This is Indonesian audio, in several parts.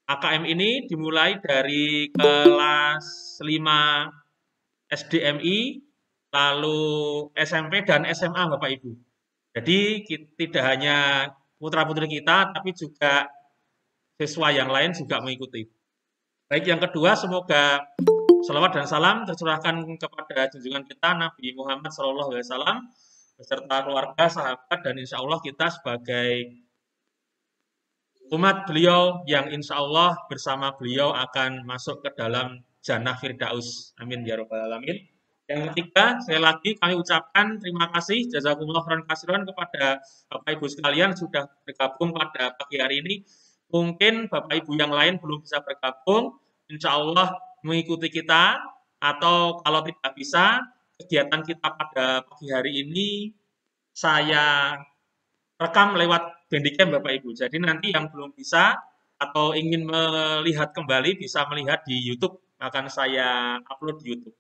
AKM ini dimulai dari kelas 5 SDMI, lalu SMP dan SMA Bapak Ibu. Jadi tidak hanya putra-putri kita, tapi juga siswa yang lain juga mengikuti. Baik, yang kedua, semoga salawat dan salam tercurahkan kepada junjungan kita Nabi Muhammad SAW beserta keluarga, sahabat, dan insya Allah kita sebagai umat beliau yang insya Allah bersama beliau akan masuk ke dalam Jannah Firdaus. Amin ya Rabbal Alamin. Yang ketiga, sekali lagi kami ucapkan terima kasih jazakumullah khairan katsiran kepada Bapak Ibu sekalian sudah bergabung pada pagi hari ini. Mungkin Bapak Ibu yang lain belum bisa bergabung, insya Allah mengikuti kita, atau kalau tidak bisa, kegiatan kita pada pagi hari ini saya rekam lewat Bandicam Bapak Ibu. Jadi nanti yang belum bisa atau ingin melihat kembali bisa melihat di YouTube, akan saya upload di YouTube.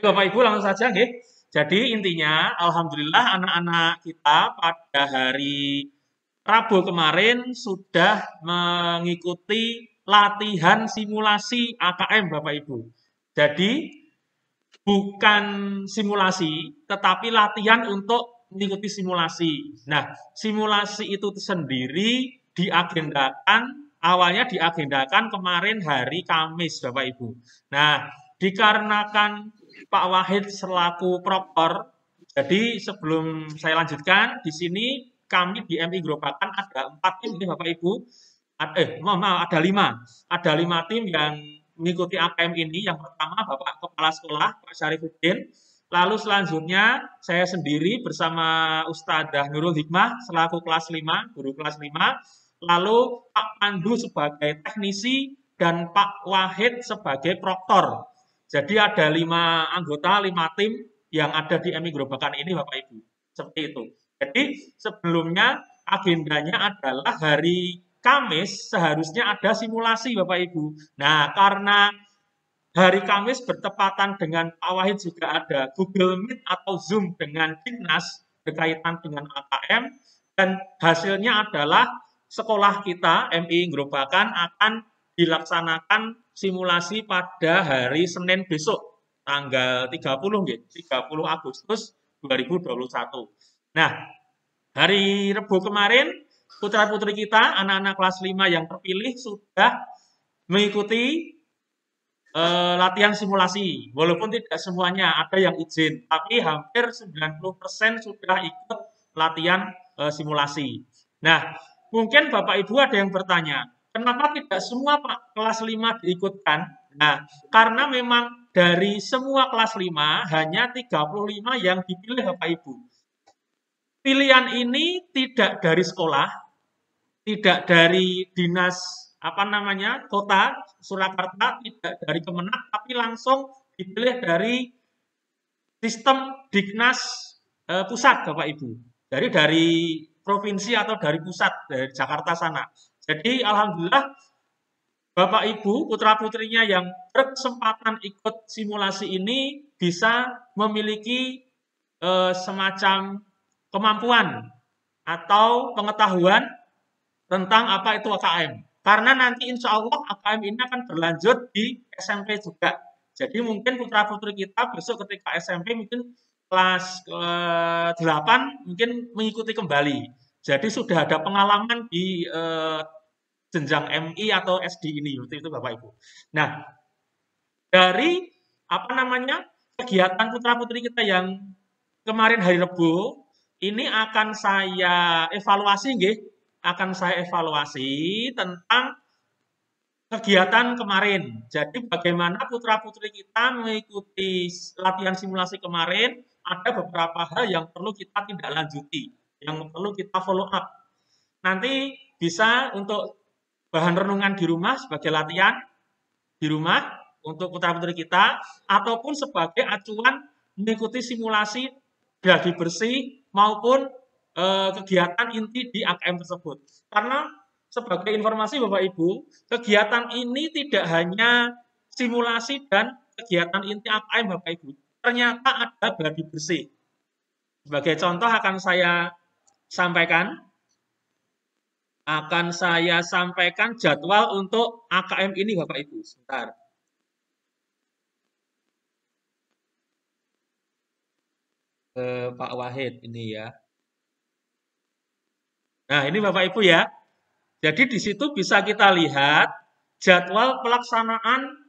Bapak Ibu langsung saja nggih. Jadi intinya alhamdulillah anak-anak kita pada hari Rabu kemarin sudah mengikuti latihan simulasi AKM Bapak Ibu. Jadi bukan simulasi, tetapi latihan untuk mengikuti simulasi. Nah, simulasi itu sendiri diagendakan, awalnya diagendakan kemarin hari Kamis, Bapak Ibu. Nah, dikarenakan Pak Wahid selaku proktor, jadi sebelum saya lanjutkan, di sini kami di MI Gerobakan ada 4 tim, Bapak Ibu. Ada 5. Ada 5 tim yang mengikuti AKM ini. Yang pertama Bapak Kepala Sekolah Pak Syarifuddin, lalu selanjutnya saya sendiri bersama Ustadzah Nurul Hikmah selaku kelas 5, guru kelas 5, lalu Pak Pandu sebagai teknisi dan Pak Wahid sebagai proktor. Jadi ada 5 anggota, 5 tim yang ada di MI Gerobakan ini Bapak Ibu. Seperti itu. Jadi sebelumnya agendanya adalah hari Kamis seharusnya ada simulasi Bapak Ibu. Nah, karena hari Kamis bertepatan dengan Pak Wahid juga ada Google Meet atau Zoom dengan Dinas berkaitan dengan AKM, dan hasilnya adalah sekolah kita MI Gerobakan akan dilaksanakan simulasi pada hari Senin besok tanggal 30 30 Agustus 2021. Nah, hari Rebo kemarin putra-putri kita, anak-anak kelas 5 yang terpilih sudah mengikuti latihan simulasi. Walaupun tidak semuanya, ada yang izin, tapi hampir 90% sudah ikut latihan simulasi. Nah, mungkin Bapak Ibu ada yang bertanya, kenapa tidak semua Pak kelas 5 diikutkan? Nah, karena memang dari semua kelas 5 hanya 35 yang dipilih Bapak Ibu. Pilihan ini tidak dari sekolah, tidak dari dinas kota Surakarta, tidak dari Kemenak, tapi langsung dipilih dari sistem Diknas pusat Bapak Ibu. Dari provinsi atau dari pusat, dari Jakarta sana. Jadi alhamdulillah Bapak Ibu putra-putrinya yang berkesempatan ikut simulasi ini bisa memiliki semacam kemampuan atau pengetahuan tentang apa itu AKM. Karena nanti insya Allah AKM ini akan berlanjut di SMP juga. Jadi mungkin putra-putri kita besok ketika SMP mungkin kelas 8 mungkin mengikuti kembali. Jadi sudah ada pengalaman di jenjang MI atau SD ini, itu Bapak Ibu. Nah, dari kegiatan putra-putri kita yang kemarin hari Rebo ini akan saya evaluasi nggih, akan saya evaluasi tentang kegiatan kemarin. Jadi bagaimana putra-putri kita mengikuti latihan simulasi kemarin, ada beberapa hal yang perlu kita tindak lanjuti, yang perlu kita follow up. Nanti bisa untuk bahan renungan di rumah sebagai latihan di rumah untuk putra-putri kita, ataupun sebagai acuan mengikuti simulasi gladi bersih maupun kegiatan inti di AKM tersebut. Karena sebagai informasi Bapak Ibu, kegiatan ini tidak hanya simulasi dan kegiatan inti AKM Bapak Ibu. Ternyata ada gladi bersih. Sebagai contoh akan saya sampaikan, akan saya sampaikan jadwal untuk AKM ini Bapak Ibu. Sebentar. Pak Wahid ini ya. Nah, ini Bapak Ibu ya. Jadi di situ bisa kita lihat jadwal pelaksanaan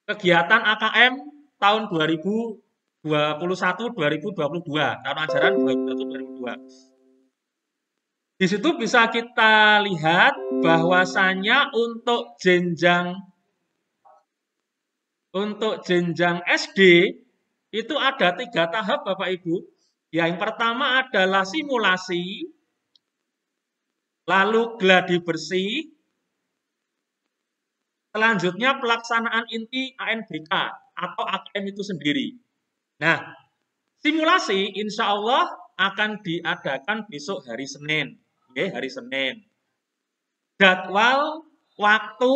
kegiatan AKM tahun 2021-2022, tahun ajaran 2021-2022. Di situ bisa kita lihat bahwasannya untuk jenjang SD itu ada 3 tahap Bapak Ibu. Yang pertama adalah simulasi, lalu gladi bersih, selanjutnya pelaksanaan inti ANBK atau AKM itu sendiri. Nah, simulasi insya Allah akan diadakan besok hari Senin. Oke, hari Senin. Jadwal, waktu,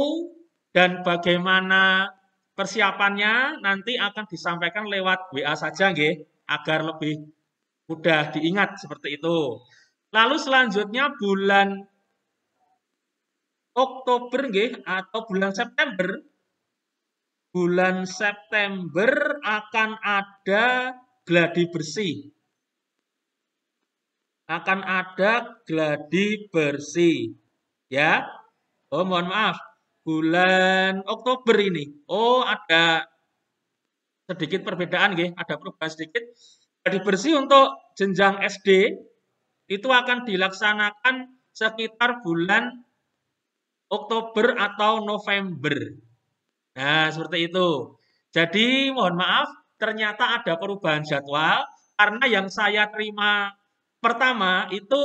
dan bagaimana persiapannya nanti akan disampaikan lewat WA saja, nggih, agar lebih mudah diingat seperti itu. Lalu selanjutnya bulan Oktober, nggih, atau bulan September akan ada gladi bersih. Akan ada gladi bersih. Ya. Oh, mohon maaf. Bulan Oktober ini. Oh, ada sedikit perbedaan, nggih. Ada perubahan sedikit. Gladi bersih untuk jenjang SD itu akan dilaksanakan sekitar bulan Oktober atau November. Nah, seperti itu. Jadi, mohon maaf, ternyata ada perubahan jadwal karena yang saya terima pertama itu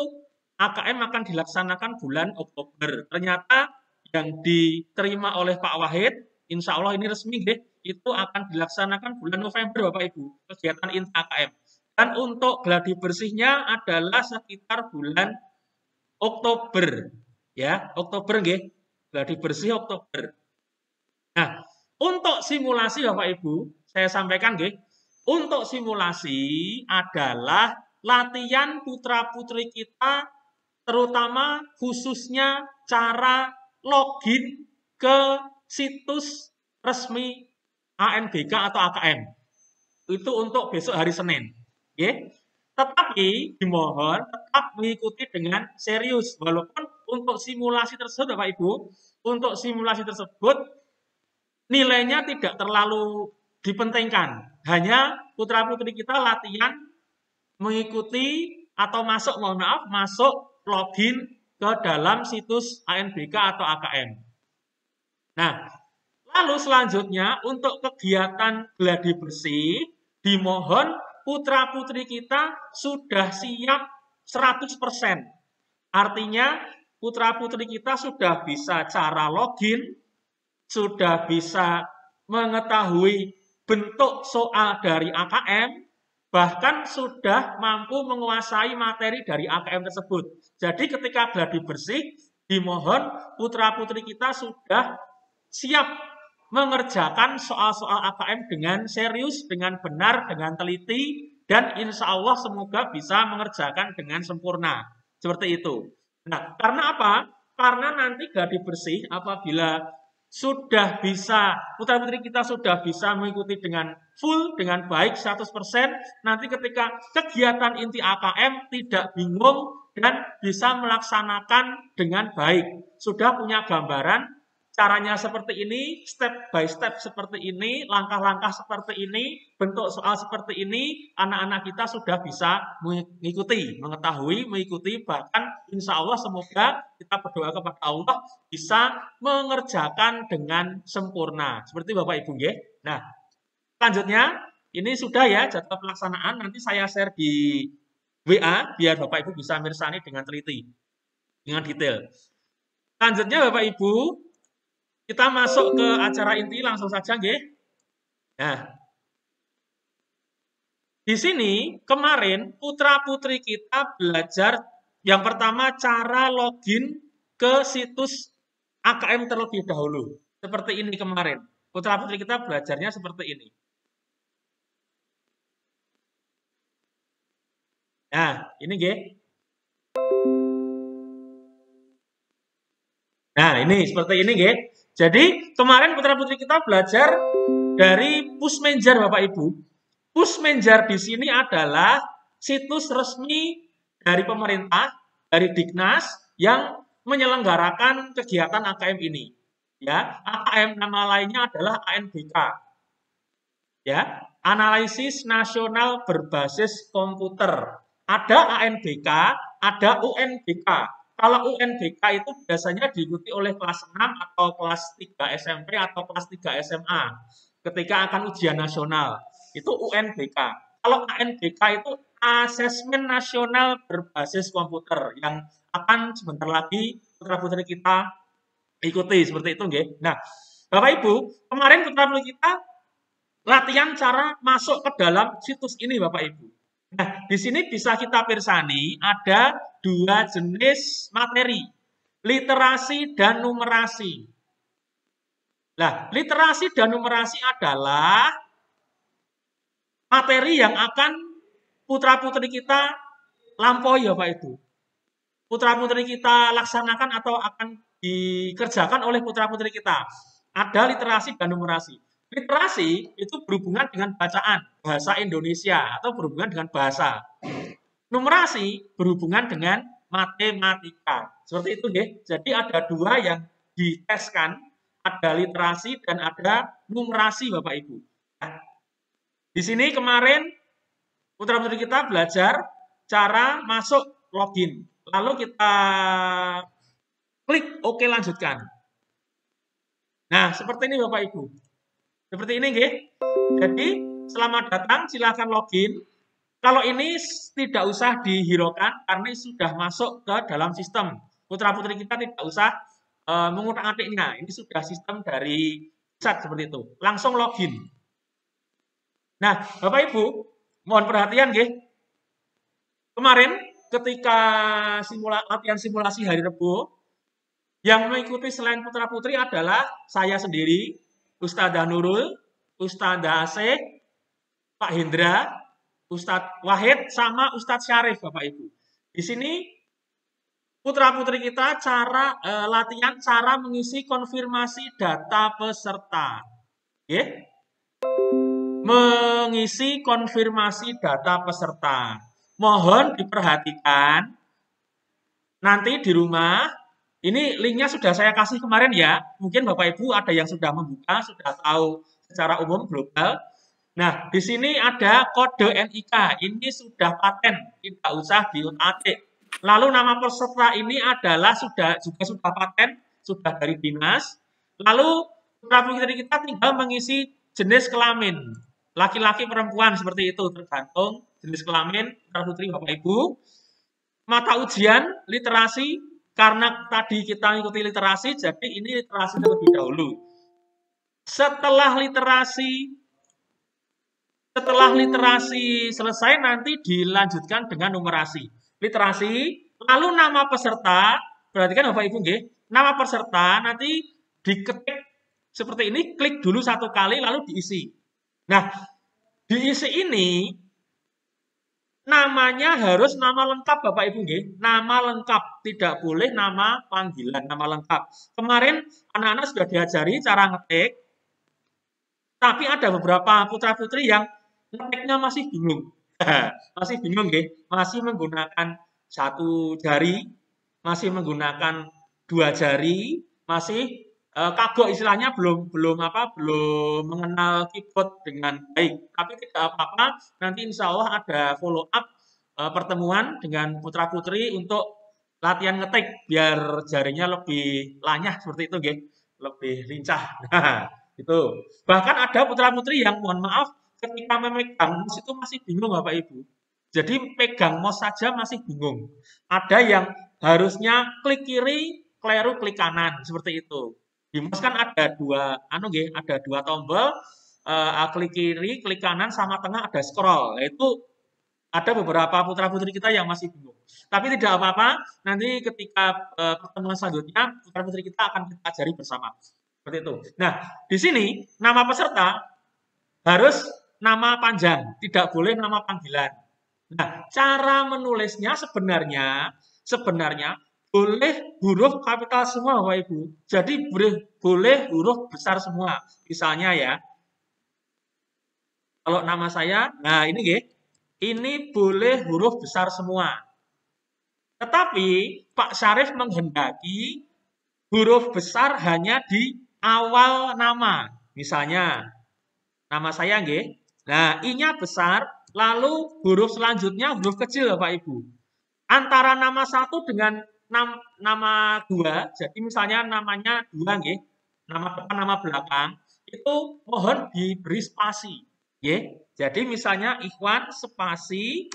AKM akan dilaksanakan bulan Oktober. Ternyata yang diterima oleh Pak Wahid, insya Allah ini resmi deh, itu akan dilaksanakan bulan November Bapak Ibu, kegiatan inti AKM. Dan untuk gladi bersihnya adalah sekitar bulan Oktober. Ya, Oktober nggih. Gladi bersih Oktober. Nah, untuk simulasi Bapak Ibu, saya sampaikan nggih, untuk simulasi adalah latihan putra-putri kita terutama khususnya cara login ke situs resmi ANBK atau AKM. Itu untuk besok hari Senin. Oke. Tetapi dimohon tetap mengikuti dengan serius. Walaupun untuk simulasi tersebut Bapak Ibu, untuk simulasi tersebut nilainya tidak terlalu dipentingkan. Hanya putra-putri kita latihan mengikuti atau masuk, mohon maaf, masuk login ke dalam situs ANBK atau AKM. Nah, lalu selanjutnya untuk kegiatan gladi bersih, dimohon putra-putri kita sudah siap 100%. Artinya putra-putri kita sudah bisa cara login, sudah bisa mengetahui bentuk soal dari AKM, bahkan sudah mampu menguasai materi dari AKM tersebut. Jadi ketika gladi bersih, dimohon putra-putri kita sudah siap mengerjakan soal-soal AKM dengan serius, dengan benar, dengan teliti, dan insya Allah semoga bisa mengerjakan dengan sempurna. Seperti itu. Nah, karena apa? Karena nanti gladi bersih apabila sudah bisa, putra-putri kita sudah bisa mengikuti dengan full, dengan baik 100%, nanti ketika kegiatan inti AKM tidak bingung dan bisa melaksanakan dengan baik. Sudah punya gambaran, caranya seperti ini, step by step seperti ini, langkah-langkah seperti ini, bentuk soal seperti ini, anak-anak kita sudah bisa mengikuti, mengetahui, mengikuti, bahkan insya Allah semoga kita berdoa kepada Allah bisa mengerjakan dengan sempurna. Seperti Bapak Ibu ya. Nah, selanjutnya ini sudah ya jadwal pelaksanaan, nanti saya share di WA biar Bapak Ibu bisa mirsani dengan teliti, dengan detail. Selanjutnya Bapak Ibu, kita masuk ke acara inti langsung saja, nggih. Nah, di sini kemarin putra-putri kita belajar yang pertama cara login ke situs AKM terlebih dahulu. Seperti ini kemarin. Putra-putri kita belajarnya seperti ini. Nah, ini nggih. Nah, ini seperti ini, nggih. Jadi, kemarin putra-putri kita belajar dari Pusmenjar, Bapak Ibu. Pusmenjar di sini adalah situs resmi dari pemerintah, dari Dignas yang menyelenggarakan kegiatan AKM ini. Ya, AKM nama lainnya adalah ANBK. Ya, analisis nasional berbasis komputer. Ada ANBK, ada UNBK. Kalau UNBK itu biasanya diikuti oleh kelas 6 atau kelas 3 SMP atau kelas 3 SMA ketika akan ujian nasional. Itu UNBK. Kalau ANBK itu asesmen nasional berbasis komputer yang akan sebentar lagi putra-putri kita ikuti seperti itu, nggih. Nah, Bapak Ibu, kemarin putra-putri kita latihan cara masuk ke dalam situs ini, Bapak Ibu. Nah, di sini bisa kita pirsani ada dua jenis materi, literasi dan numerasi. Nah, literasi dan numerasi adalah materi yang akan putra-putri kita lampaui, Bapak Ibu. Putra-putri kita laksanakan atau akan dikerjakan oleh putra-putri kita. Ada literasi dan numerasi. Literasi itu berhubungan dengan bacaan, bahasa Indonesia, atau berhubungan dengan bahasa. Numerasi berhubungan dengan matematika. Seperti itu, nggih. Jadi ada dua yang diteskan, ada literasi dan ada numerasi, Bapak Ibu. Nah, di sini kemarin putra-putri kita belajar cara masuk login. Lalu kita klik OK lanjutkan. Nah, seperti ini Bapak Ibu. Seperti ini, nggih. Jadi, selamat datang, silakan login. Kalau ini tidak usah dihiraukan karena sudah masuk ke dalam sistem. Putra-putri kita tidak usah mengutak-atiknya. Ini sudah sistem dari chat seperti itu. Langsung login. Nah, Bapak Ibu, mohon perhatian, nggih. Kemarin ketika latihan simulasi hari Rebo, yang mengikuti selain putra-putri adalah saya sendiri, Ustadzah Nurul, Ustadzah Asih, Pak Hendra, Ustadz Wahid, sama Ustadz Syarif, Bapak Ibu. Di sini putra-putri kita latihan cara mengisi konfirmasi data peserta. Okay? Mengisi konfirmasi data peserta. Mohon diperhatikan, nanti di rumah, ini linknya sudah saya kasih kemarin ya. Mungkin Bapak Ibu ada yang sudah membuka, sudah tahu secara umum global. Nah, di sini ada kode NIK. Ini sudah paten, tidak usah diutak-atik. Lalu nama peserta ini adalah juga sudah paten, sudah dari dinas. Lalu putra-putri kita tinggal mengisi jenis kelamin. Laki-laki, perempuan, seperti itu. Tergantung jenis kelamin, putra-putri Bapak Ibu. Mata ujian, literasi, karena tadi kita mengikuti literasi, jadi ini literasi terlebih dahulu. Setelah literasi selesai, nanti dilanjutkan dengan numerasi. Literasi, lalu nama peserta, perhatikan Bapak Ibu, nggih, nama peserta nanti diketik seperti ini, klik dulu satu kali, lalu diisi. Nah, diisi ini, namanya harus nama lengkap Bapak Ibu, nggih. Nama lengkap, tidak boleh nama panggilan, nama lengkap. Kemarin anak-anak sudah diajari cara ngetik, tapi ada beberapa putra-putri yang ngetiknya masih bingung. Masih bingung, nggih. Masih menggunakan satu jari, masih menggunakan dua jari, masih kagok istilahnya belum mengenal keyboard dengan baik. Tapi tidak apa-apa, nanti insya Allah ada follow up pertemuan dengan putra-putri untuk latihan ngetik biar jarinya lebih lanyah seperti itu, nggih. Lebih lincah. Nah, itu. Bahkan ada putra-putri yang mohon maaf ketika memegang mouse itu masih bingung Bapak Ibu. Jadi pegang mouse saja masih bingung. Ada yang harusnya klik kiri, keliru klik kanan seperti itu. Di mouse kan ada dua tombol, klik kiri, klik kanan, sama tengah ada scroll. Itu ada beberapa putra-putri kita yang masih bingung. Tapi tidak apa-apa, nanti ketika pertemuan selanjutnya, putra-putri kita akan kita ajari bersama. Seperti itu. Nah, di sini nama peserta harus nama panjang, tidak boleh nama panggilan. Nah, cara menulisnya sebenarnya boleh huruf kapital semua Bapak Ibu. Jadi boleh huruf besar semua. Misalnya ya, kalau nama saya, nah ini nggih, ini boleh huruf besar semua. Tetapi Pak Syarif menghendaki huruf besar hanya di awal nama. Misalnya, nama saya nggih. Nah, I-nya besar, lalu huruf selanjutnya huruf kecil Bapak Ibu. Antara nama satu dengan nama dua, jadi misalnya namanya dua nggih, nama depan nama belakang, itu mohon diberi spasi. Nggih. Jadi misalnya Ikhwan spasi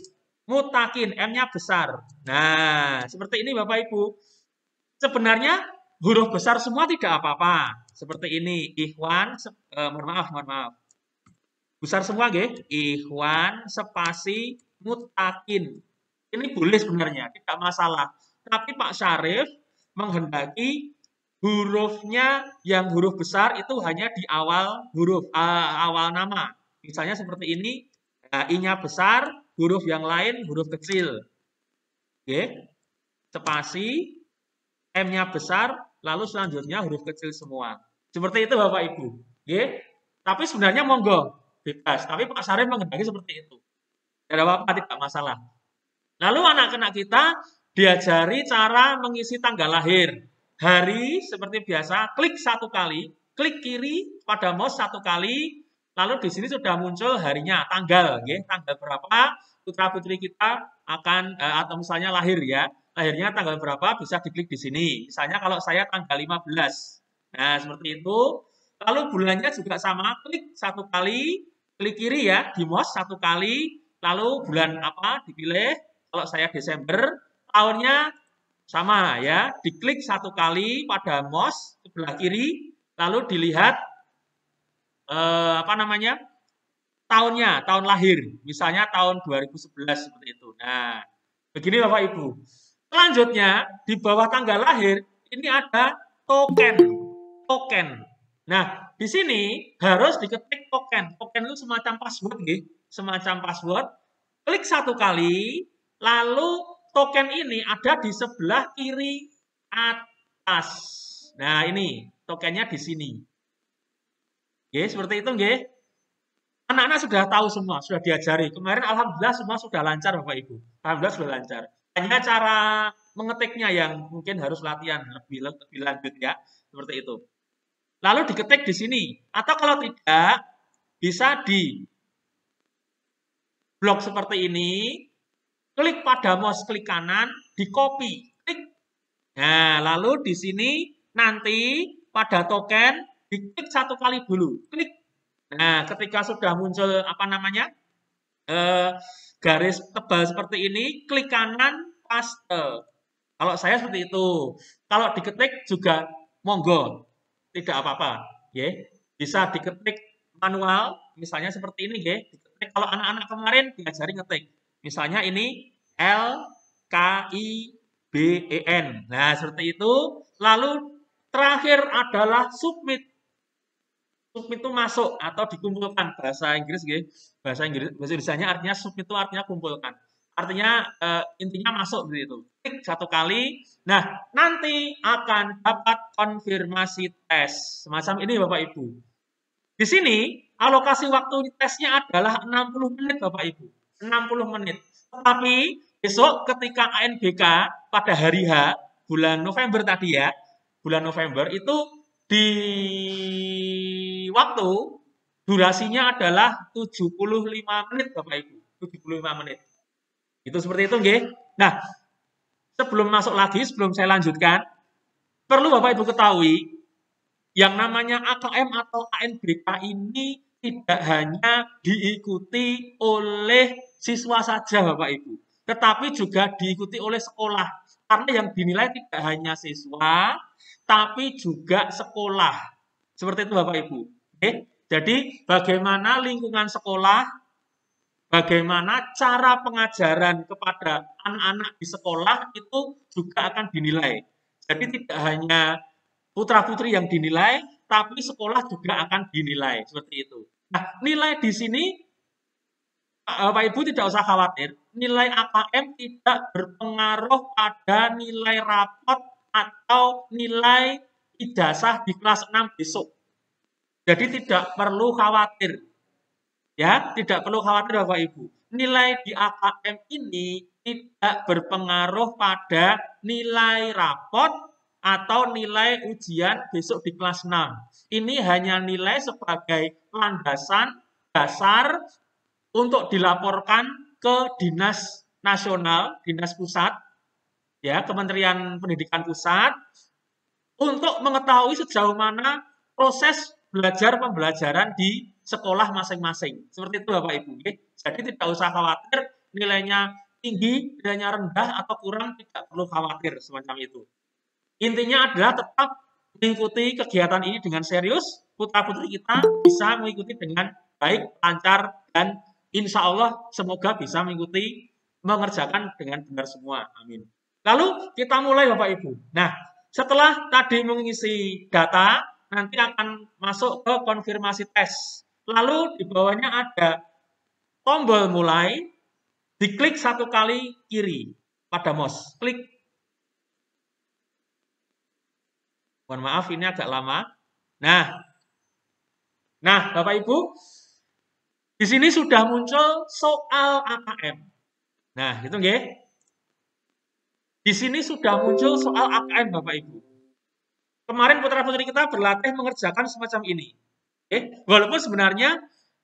Mutakin, M-nya besar. Nah, seperti ini Bapak Ibu. Sebenarnya huruf besar semua tidak apa-apa. Seperti ini, Ikhwan, mohon maaf. Besar semua nggih. Ikhwan spasi Mutakin. Ini boleh sebenarnya, tidak masalah. Tapi Pak Syarif menghendaki hurufnya yang huruf besar itu hanya di awal awal nama. Misalnya seperti ini, I-nya besar, huruf yang lain huruf kecil. Oke. Spasi, M-nya besar, lalu selanjutnya huruf kecil semua. Seperti itu Bapak Ibu. Oke. Tapi sebenarnya monggo, bebas. Tapi Pak Syarif menghendaki seperti itu. Tidak apa-apa, tidak masalah. Lalu anak-anak kita diajari cara mengisi tanggal lahir. Hari seperti biasa, klik satu kali, klik kiri pada mouse satu kali, lalu di sini sudah muncul harinya, tanggal, ya, tanggal berapa putra putri kita akan atau misalnya lahir ya, lahirnya tanggal berapa bisa diklik di sini. Misalnya kalau saya tanggal 15. Nah, seperti itu. Lalu bulannya juga sama, klik satu kali, klik kiri ya di mouse satu kali, lalu bulan apa dipilih. Kalau saya Desember, tahunnya sama ya, diklik satu kali pada mouse sebelah kiri, lalu dilihat apa namanya tahunnya, tahun lahir, misalnya tahun 2011 seperti itu. Nah, begini Bapak Ibu. Selanjutnya di bawah tanggal lahir ini ada token. Nah, di sini harus diketik token. Token itu semacam password, semacam password. Klik satu kali, lalu token ini ada di sebelah kiri atas. Nah, ini tokennya di sini. Oke, seperti itu, nggih. Anak-anak sudah tahu semua, sudah diajari. Kemarin alhamdulillah semua sudah lancar Bapak Ibu. Alhamdulillah sudah lancar. Hanya cara mengetiknya yang mungkin harus latihan lebih lanjut ya, seperti itu. Lalu diketik di sini. Atau kalau tidak, bisa di blok seperti ini, klik pada mouse klik kanan, di copy, klik. Nah, lalu di sini nanti pada token diklik satu kali dulu, klik. Nah, ketika sudah muncul apa namanya garis tebal seperti ini, klik kanan paste. Kalau saya seperti itu. Kalau diketik juga monggo, tidak apa-apa, ya. Bisa diketik manual, misalnya seperti ini, ya. Diketik. Kalau anak-anak kemarin diajari ngetik. Misalnya ini LKIBEN. Nah, seperti itu. Lalu terakhir adalah submit. Submit itu masuk atau dikumpulkan bahasa Inggris, gitu. Bahasa Inggrisnya artinya submit itu artinya kumpulkan. Artinya intinya masuk gitu. Klik satu kali. Nah, nanti akan dapat konfirmasi tes. Semacam ini Bapak Ibu. Di sini alokasi waktu tesnya adalah 60 menit Bapak Ibu. 60 menit. Tetapi besok ketika ANBK pada hari H bulan November tadi ya, bulan November itu di waktu durasinya adalah 75 menit Bapak Ibu. 75 menit. Itu seperti itu nggih. Nah, sebelum masuk lagi, sebelum saya lanjutkan, perlu Bapak Ibu ketahui yang namanya AKM atau ANBK ini tidak hanya diikuti oleh siswa saja Bapak Ibu, tetapi juga diikuti oleh sekolah. Karena yang dinilai tidak hanya siswa, tapi juga sekolah. Seperti itu Bapak Ibu. Oke? Jadi bagaimana lingkungan sekolah, bagaimana cara pengajaran kepada anak-anak di sekolah itu juga akan dinilai. Jadi tidak hanya putra-putri yang dinilai, tapi sekolah juga akan dinilai. Seperti itu. Nah, nilai di sini Bapak Ibu tidak usah khawatir, nilai AKM tidak berpengaruh pada nilai rapot atau nilai ijazah di kelas 6 besok. Jadi tidak perlu khawatir. Ya, tidak perlu khawatir Bapak Ibu. Nilai di AKM ini tidak berpengaruh pada nilai rapot atau nilai ujian besok di kelas 6. Ini hanya nilai sebagai landasan dasar untuk dilaporkan ke dinas nasional, dinas pusat, ya, Kementerian Pendidikan Pusat, untuk mengetahui sejauh mana proses belajar pembelajaran di sekolah masing-masing. Seperti itu Bapak Ibu. Jadi tidak usah khawatir nilainya tinggi, nilainya rendah atau kurang, tidak perlu khawatir semacam itu. Intinya adalah tetap mengikuti kegiatan ini dengan serius, putra-putri kita bisa mengikuti dengan baik, lancar, dan insya Allah semoga bisa mengikuti, mengerjakan dengan benar semua. Amin. Lalu kita mulai Bapak Ibu. Nah, setelah tadi mengisi data, nanti akan masuk ke konfirmasi tes. Lalu di bawahnya ada tombol mulai, diklik satu kali kiri pada mouse. Klik. Mohon maaf ini agak lama. Nah, Bapak Ibu, di sini sudah muncul soal AKM. Nah, itu nggih. Di sini sudah muncul soal AKM Bapak Ibu. Kemarin putra-putri kita berlatih mengerjakan semacam ini. Walaupun sebenarnya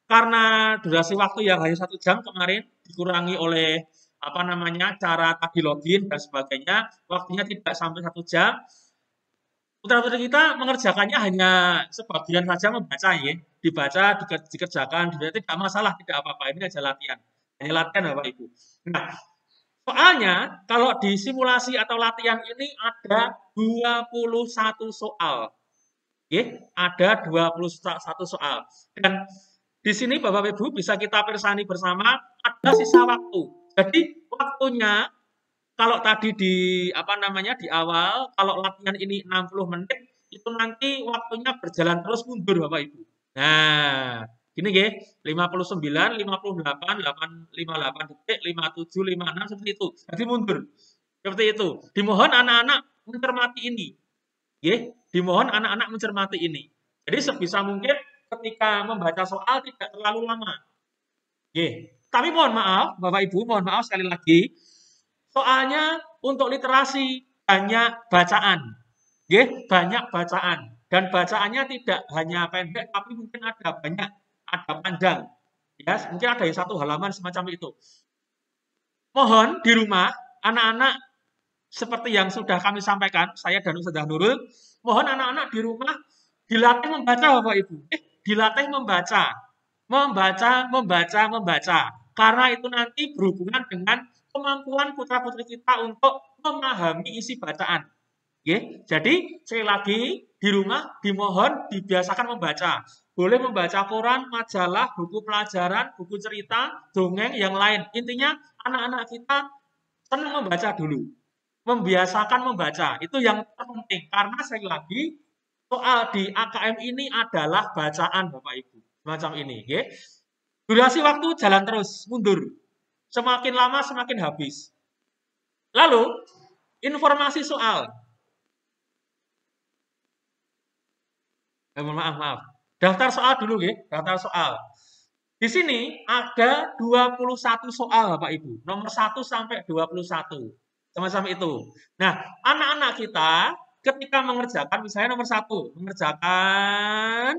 karena durasi waktu yang hanya 1 jam kemarin dikurangi oleh cara tadi login dan sebagainya, waktunya tidak sampai 1 jam. Putra-putri kita mengerjakannya hanya sebagian saja membaca ya, dibaca, dikerjakan, tidak masalah, tidak apa-apa, ini aja latihan. Hanya latihan Bapak Ibu. Nah, soalnya kalau di simulasi atau latihan ini ada 21 soal. Ada 21 soal. Dan di sini Bapak Ibu bisa kita persani bersama, ada sisa waktu. Jadi waktunya kalau tadi di di awal, kalau latihan ini 60 menit, itu nanti waktunya berjalan terus mundur Bapak Ibu. Nah, gini nggih, 59, 58, 58 detik, 57, 56 seperti itu. Jadi mundur. Seperti itu. Dimohon anak-anak mencermati ini. Dimohon anak-anak mencermati ini. Jadi sebisa mungkin ketika membaca soal tidak terlalu lama. Tapi mohon maaf, Bapak Ibu, mohon maaf sekali lagi. Soalnya untuk literasi banyak bacaan. Banyak bacaan. Dan bacaannya tidak hanya pendek, tapi mungkin ada banyak, ada panjang. Ya, mungkin ada yang 1 halaman semacam itu. Mohon di rumah, anak-anak seperti yang sudah kami sampaikan, saya dan Ustazah Nurul, mohon anak-anak di rumah dilatih membaca Bapak Ibu. Dilatih membaca. Membaca. Karena itu nanti berhubungan dengan kemampuan putra-putri kita untuk memahami isi bacaan. Jadi sekali lagi di rumah dimohon dibiasakan membaca. Boleh membaca koran, majalah, buku pelajaran, buku cerita, dongeng, yang lain. Intinya anak-anak kita senang membaca dulu. Membiasakan membaca. Itu yang terpenting. Karena sekali lagi soal di AKM ini adalah bacaan Bapak Ibu. Semacam ini. Durasi waktu jalan terus, mundur. Semakin lama semakin habis. Lalu, informasi soal. Maaf. Daftar soal dulu daftar soal. Di sini ada 21 soal Bapak Ibu, nomor 1 sampai 21. Sama-sama itu. Nah, anak-anak kita ketika mengerjakan misalnya nomor 1, mengerjakan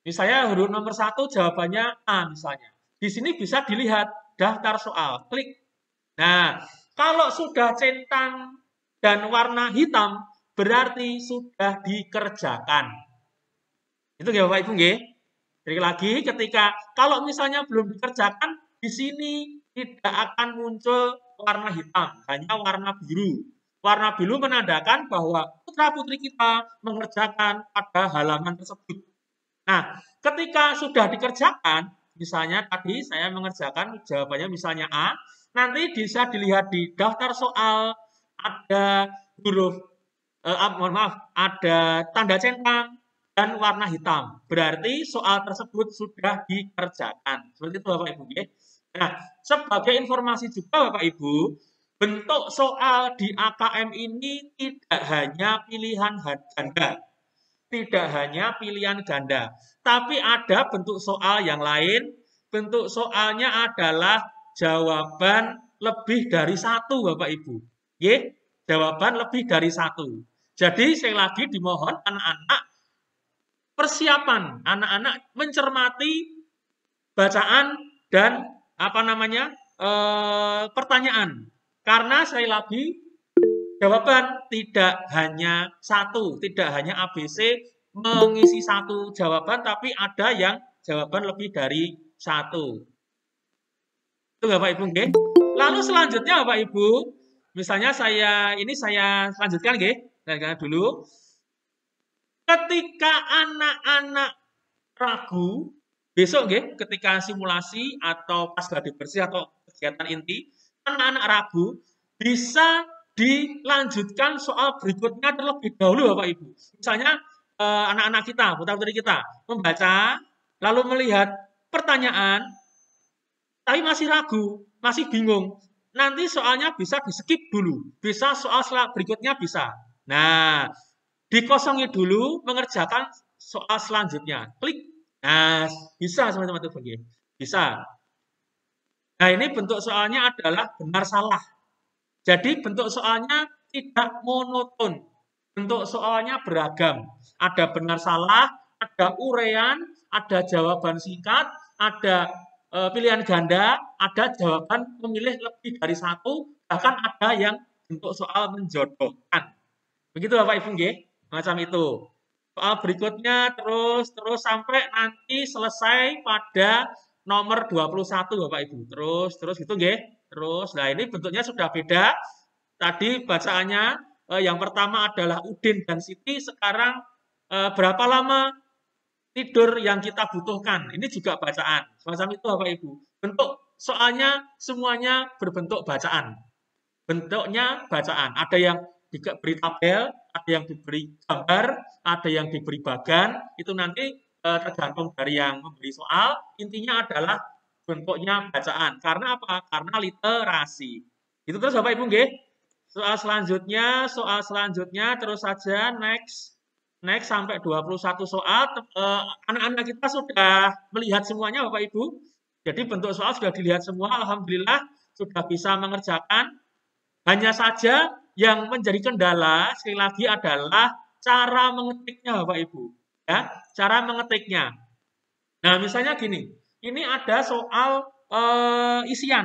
misalnya huruf nomor 1 jawabannya A misalnya. Di sini bisa dilihat daftar soal, klik. Nah, kalau sudah centang dan warna hitam berarti sudah dikerjakan. Itu nggih Bapak Ibu nggih. Sekali lagi ketika kalau misalnya belum dikerjakan di sini tidak akan muncul warna hitam, hanya warna biru. Warna biru menandakan bahwa putra-putri kita mengerjakan pada halaman tersebut. Nah, ketika sudah dikerjakan, misalnya tadi saya mengerjakan jawabannya misalnya A, nanti bisa dilihat di daftar soal ada huruf ada tanda centang dan warna hitam. Berarti soal tersebut sudah dikerjakan. Seperti itu Bapak Ibu. Nah, sebagai informasi juga Bapak Ibu, bentuk soal di AKM ini tidak hanya pilihan ganda, tidak hanya pilihan ganda, tapi ada bentuk soal yang lain. Bentuk soalnya adalah jawaban lebih dari satu, Bapak Ibu. Ye, jawaban lebih dari satu. Jadi sekali lagi dimohon anak-anak persiapan, anak-anak mencermati bacaan dan apa namanya pertanyaan. Karena sekali lagi jawaban tidak hanya satu, tidak hanya ABC mengisi satu jawaban, tapi ada yang jawaban lebih dari satu. Itu Bapak Ibu, nggih. Lalu selanjutnya Bapak Ibu, misalnya saya lanjutkan nggih. Saya dulu. Ketika anak-anak ragu, besok nggih, ketika simulasi atau pas gladi bersih atau kegiatan inti, anak-anak ragu bisa dilanjutkan soal berikutnya terlebih dahulu Bapak Ibu. Misalnya anak-anak kita, putra-putri kita membaca lalu melihat pertanyaan tapi masih ragu, masih bingung. Nanti soalnya bisa di-skip dulu. Bisa soal berikutnya bisa. Nah, dikosongi dulu mengerjakan soal selanjutnya. Klik. Nah, bisa teman-teman itu bisa. Nah, ini bentuk soalnya adalah benar salah. Jadi bentuk soalnya tidak monoton. Bentuk soalnya beragam. Ada benar salah, ada urean, ada jawaban singkat, ada pilihan ganda, ada jawaban memilih lebih dari satu, bahkan ada yang bentuk soal menjodohkan. Begitu Bapak Ibu nggih, macam itu. Soal berikutnya terus sampai nanti selesai pada nomor 21 Bapak Ibu. Terus gitu nggih. Terus nah ini bentuknya sudah beda. Tadi bacaannya yang pertama adalah Udin dan Siti, sekarang berapa lama tidur yang kita butuhkan. Ini juga bacaan. Semacam itu Bapak Ibu. Bentuk soalnya semuanya berbentuk bacaan. Bentuknya bacaan. Ada yang diberi tabel, ada yang diberi gambar, ada yang diberi bagan. Itu nanti tergantung dari yang memberi soal. Intinya adalah bentuknya bacaan. Karena apa? Karena literasi. Itu terus Bapak Ibu nggih. Soal selanjutnya terus saja next sampai 21 soal. Anak-anak kita sudah melihat semuanya Bapak Ibu. Jadi bentuk soal sudah dilihat semua. Alhamdulillah sudah bisa mengerjakan. Hanya saja yang menjadi kendala sekali lagi adalah cara mengetiknya Bapak Ibu. Ya, cara mengetiknya. Nah, misalnya gini. Ini ada soal isian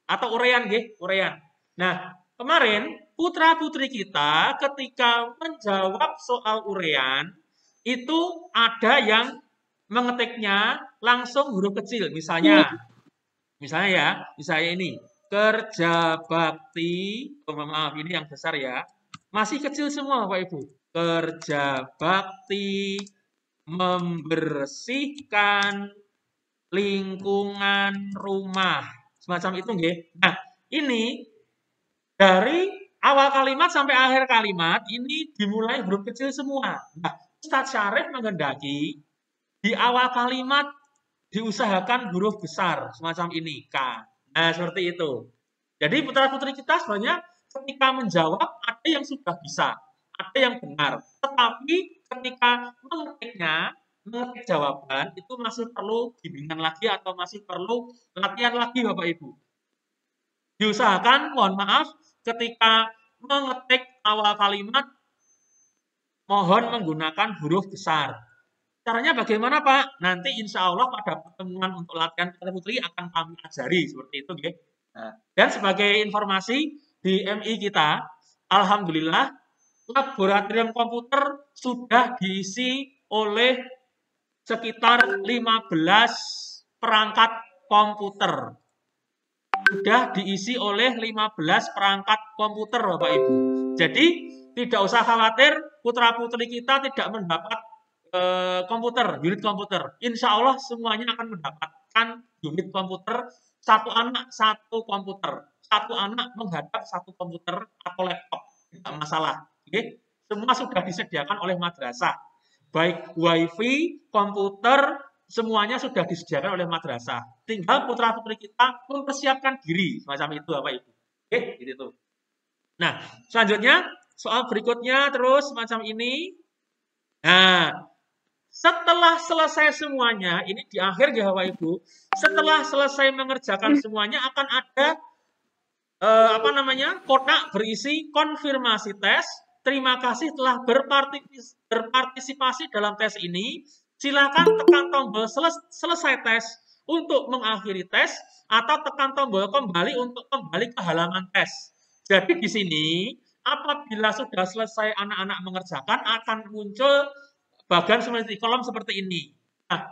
atau urean nggih, urean. Nah, kemarin putra-putri kita ketika menjawab soal urean itu ada yang mengetiknya langsung huruf kecil. Misalnya ini kerja bakti, maaf ini yang besar ya, masih kecil semua Bapak Ibu. Kerja bakti membersihkan lingkungan rumah, semacam itu nggih. Nah, ini dari awal kalimat sampai akhir kalimat ini dimulai huruf kecil semua. Nah, Ustadz Syarif menghendaki di awal kalimat diusahakan huruf besar semacam ini, K. Nah, seperti itu. Jadi putra-putri kita sebenarnya ketika menjawab ada yang sudah bisa, ada yang benar. Tetapi ketika mengetik jawaban itu masih perlu bimbingan lagi atau masih perlu latihan lagi Bapak Ibu. Diusahakan, mohon maaf, ketika mengetik awal kalimat mohon menggunakan huruf besar. Caranya bagaimana Pak? Nanti insya Allah pada pertemuan untuk latihan putra-putri akan kami ajari seperti itu. Ya. Nah, dan sebagai informasi di MI kita, alhamdulillah laboratorium komputer sudah diisi oleh sekitar 15 perangkat komputer. Sudah diisi oleh 15 perangkat komputer Bapak Ibu. Jadi tidak usah khawatir putra-putri kita tidak mendapat komputer, unit komputer. Insya Allah semuanya akan mendapatkan unit komputer, satu anak satu komputer. Satu anak menghadap satu komputer atau laptop. Tidak masalah. Oke? Semua sudah disediakan oleh madrasah. Baik wifi, komputer, semuanya sudah disediakan oleh madrasah. Tinggal putra-putri kita mempersiapkan diri semacam itu Bapak Ibu. Oke, gitu. Nah, selanjutnya soal berikutnya terus semacam ini. Nah, setelah selesai semuanya, ini di akhir ya Bapak Ibu, setelah selesai mengerjakan semuanya akan ada kotak berisi konfirmasi tes. Terima kasih telah berpartisipasi dalam tes ini. Silakan tekan tombol selesai tes untuk mengakhiri tes atau tekan tombol kembali untuk kembali ke halaman tes. Jadi di sini apabila sudah selesai anak-anak mengerjakan akan muncul bagian seperti kolom seperti ini. Nah,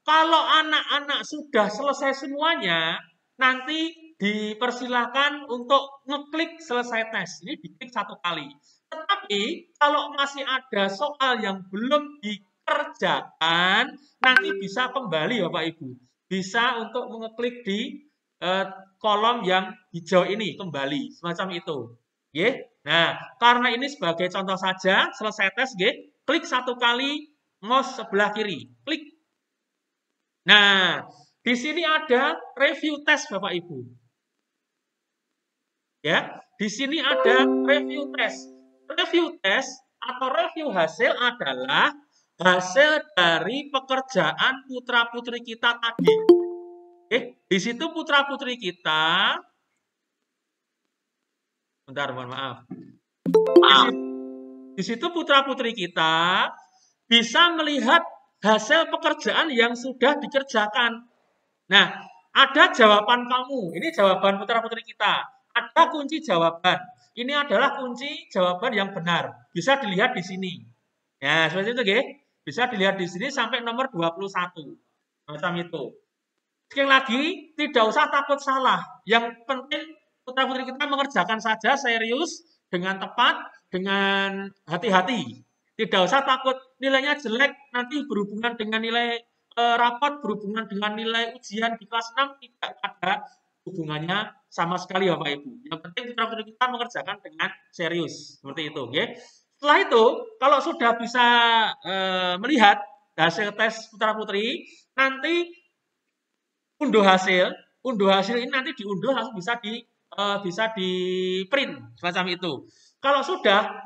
kalau anak-anak sudah selesai semuanya, nanti dipersilahkan untuk ngeklik selesai tes. Ini diklik 1 kali. Tetapi kalau masih ada soal yang belum dikerjakan, nanti bisa kembali Bapak Ibu. Bisa untuk mengeklik di kolom yang hijau ini kembali, semacam itu. Nah, karena ini sebagai contoh saja, selesai tes, klik 1 kali mouse sebelah kiri, klik. Nah, di sini ada review tes Bapak Ibu. Ya, di sini ada review tes. Review tes atau review hasil adalah hasil dari pekerjaan putra-putri kita tadi. Di situ putra-putri kita, bentar, mohon maaf. Di situ putra-putri kita bisa melihat hasil pekerjaan yang sudah dikerjakan. Nah, ada jawaban kamu. Ini jawaban putra-putri kita. Ada kunci jawaban. Ini adalah kunci jawaban yang benar. Bisa dilihat di sini. Ya, seperti itu, bisa dilihat di sini sampai nomor 21. Macam itu. Sekali lagi, tidak usah takut salah. Yang penting putra-putri kita mengerjakan saja serius, dengan tepat, dengan hati-hati. Tidak usah takut nilainya jelek, nanti berhubungan dengan nilai rapot, berhubungan dengan nilai ujian di kelas 6, tidak ada hubungannya sama sekali Bapak Ibu. Yang penting putra-putri kita mengerjakan dengan serius. Seperti itu. Setelah itu, kalau sudah bisa melihat hasil tes putra-putri, nanti unduh hasil ini nanti diunduh langsung bisa di print semacam itu. Kalau sudah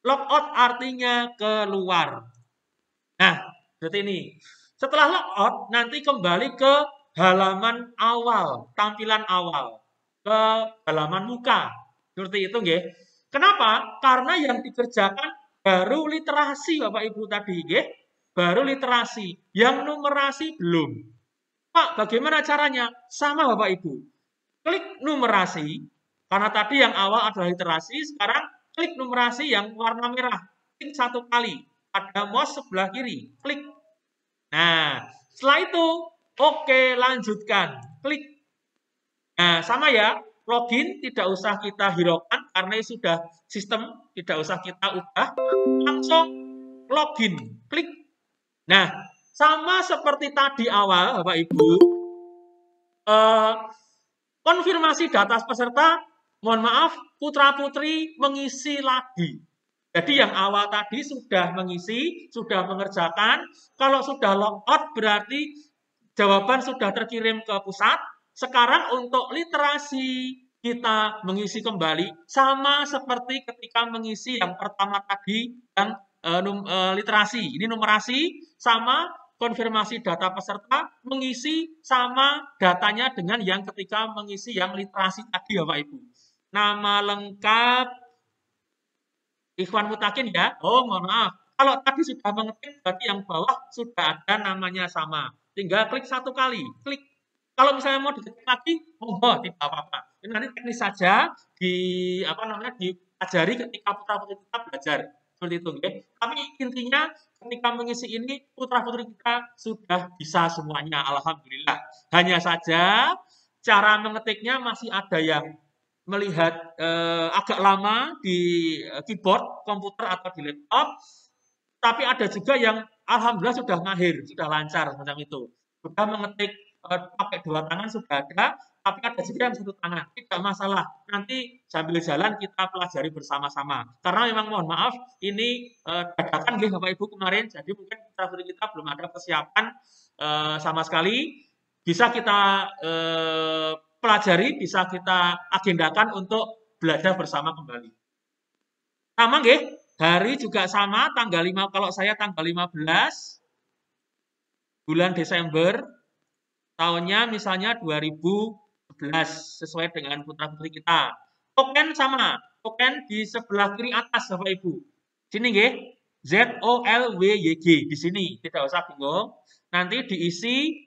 logout artinya keluar. Nah, seperti ini. Setelah logout nanti kembali ke halaman awal, tampilan awal, ke halaman muka. Seperti itu, nggih. Kenapa? Karena yang dikerjakan baru literasi Bapak Ibu tadi, nggih. Baru literasi, yang numerasi belum. Pak, bagaimana caranya? Sama Bapak Ibu. Klik numerasi, karena tadi yang awal adalah literasi, sekarang klik numerasi yang warna merah. Klik 1 kali. Pada mouse sebelah kiri. Klik. Nah, setelah itu, oke, lanjutkan. Klik. Nah, sama ya. Login tidak usah kita hiraukan, karena sudah sistem, tidak usah kita ubah. Langsung login. Klik. Nah, sama seperti tadi awal, Bapak Ibu, konfirmasi data peserta, mohon maaf, putra-putri mengisi lagi. Jadi yang awal tadi sudah mengisi, sudah mengerjakan. Kalau sudah logout berarti jawaban sudah terkirim ke pusat. Sekarang untuk literasi kita mengisi kembali sama seperti ketika mengisi yang pertama tadi yang literasi. Ini numerasi sama konfirmasi data peserta mengisi sama datanya dengan yang ketika mengisi yang literasi tadi Bapak Ibu. Nama lengkap Ikhwan Mutakin ya. Oh, mohon maaf. Kalau tadi sudah mengetik, berarti yang bawah sudah ada namanya sama. Tinggal klik 1 kali. Klik. Kalau misalnya mau diketik lagi, monggo, tidak apa-apa. Ini nanti teknis saja diajari ketika putra-putri kita belajar. Seperti itu, ya. Tapi intinya ketika mengisi ini, putra-putri kita sudah bisa semuanya. Alhamdulillah. Hanya saja cara mengetiknya masih ada yang melihat agak lama di keyboard komputer atau di laptop, tapi ada juga yang alhamdulillah sudah mahir, sudah lancar semacam itu. Sudah mengetik pakai 2 tangan sudah ada, tapi ada juga yang 1 tangan. Tidak masalah. Nanti sambil jalan kita pelajari bersama-sama. Karena memang mohon maaf, ini dadakan Bapak Ibu kemarin, jadi mungkin putra-putri kita belum ada persiapan sama sekali, bisa kita pelajari, bisa kita agendakan untuk belajar bersama kembali. Sama nggih, hari juga sama, tanggal 5, kalau saya tanggal 15 bulan Desember, tahunnya misalnya 2011, sesuai dengan putra-putri kita. Token sama, token di sebelah kiri atas Bapak Ibu. Sini nggih, ZOLWYG di sini, tidak usah bingung. Nanti diisi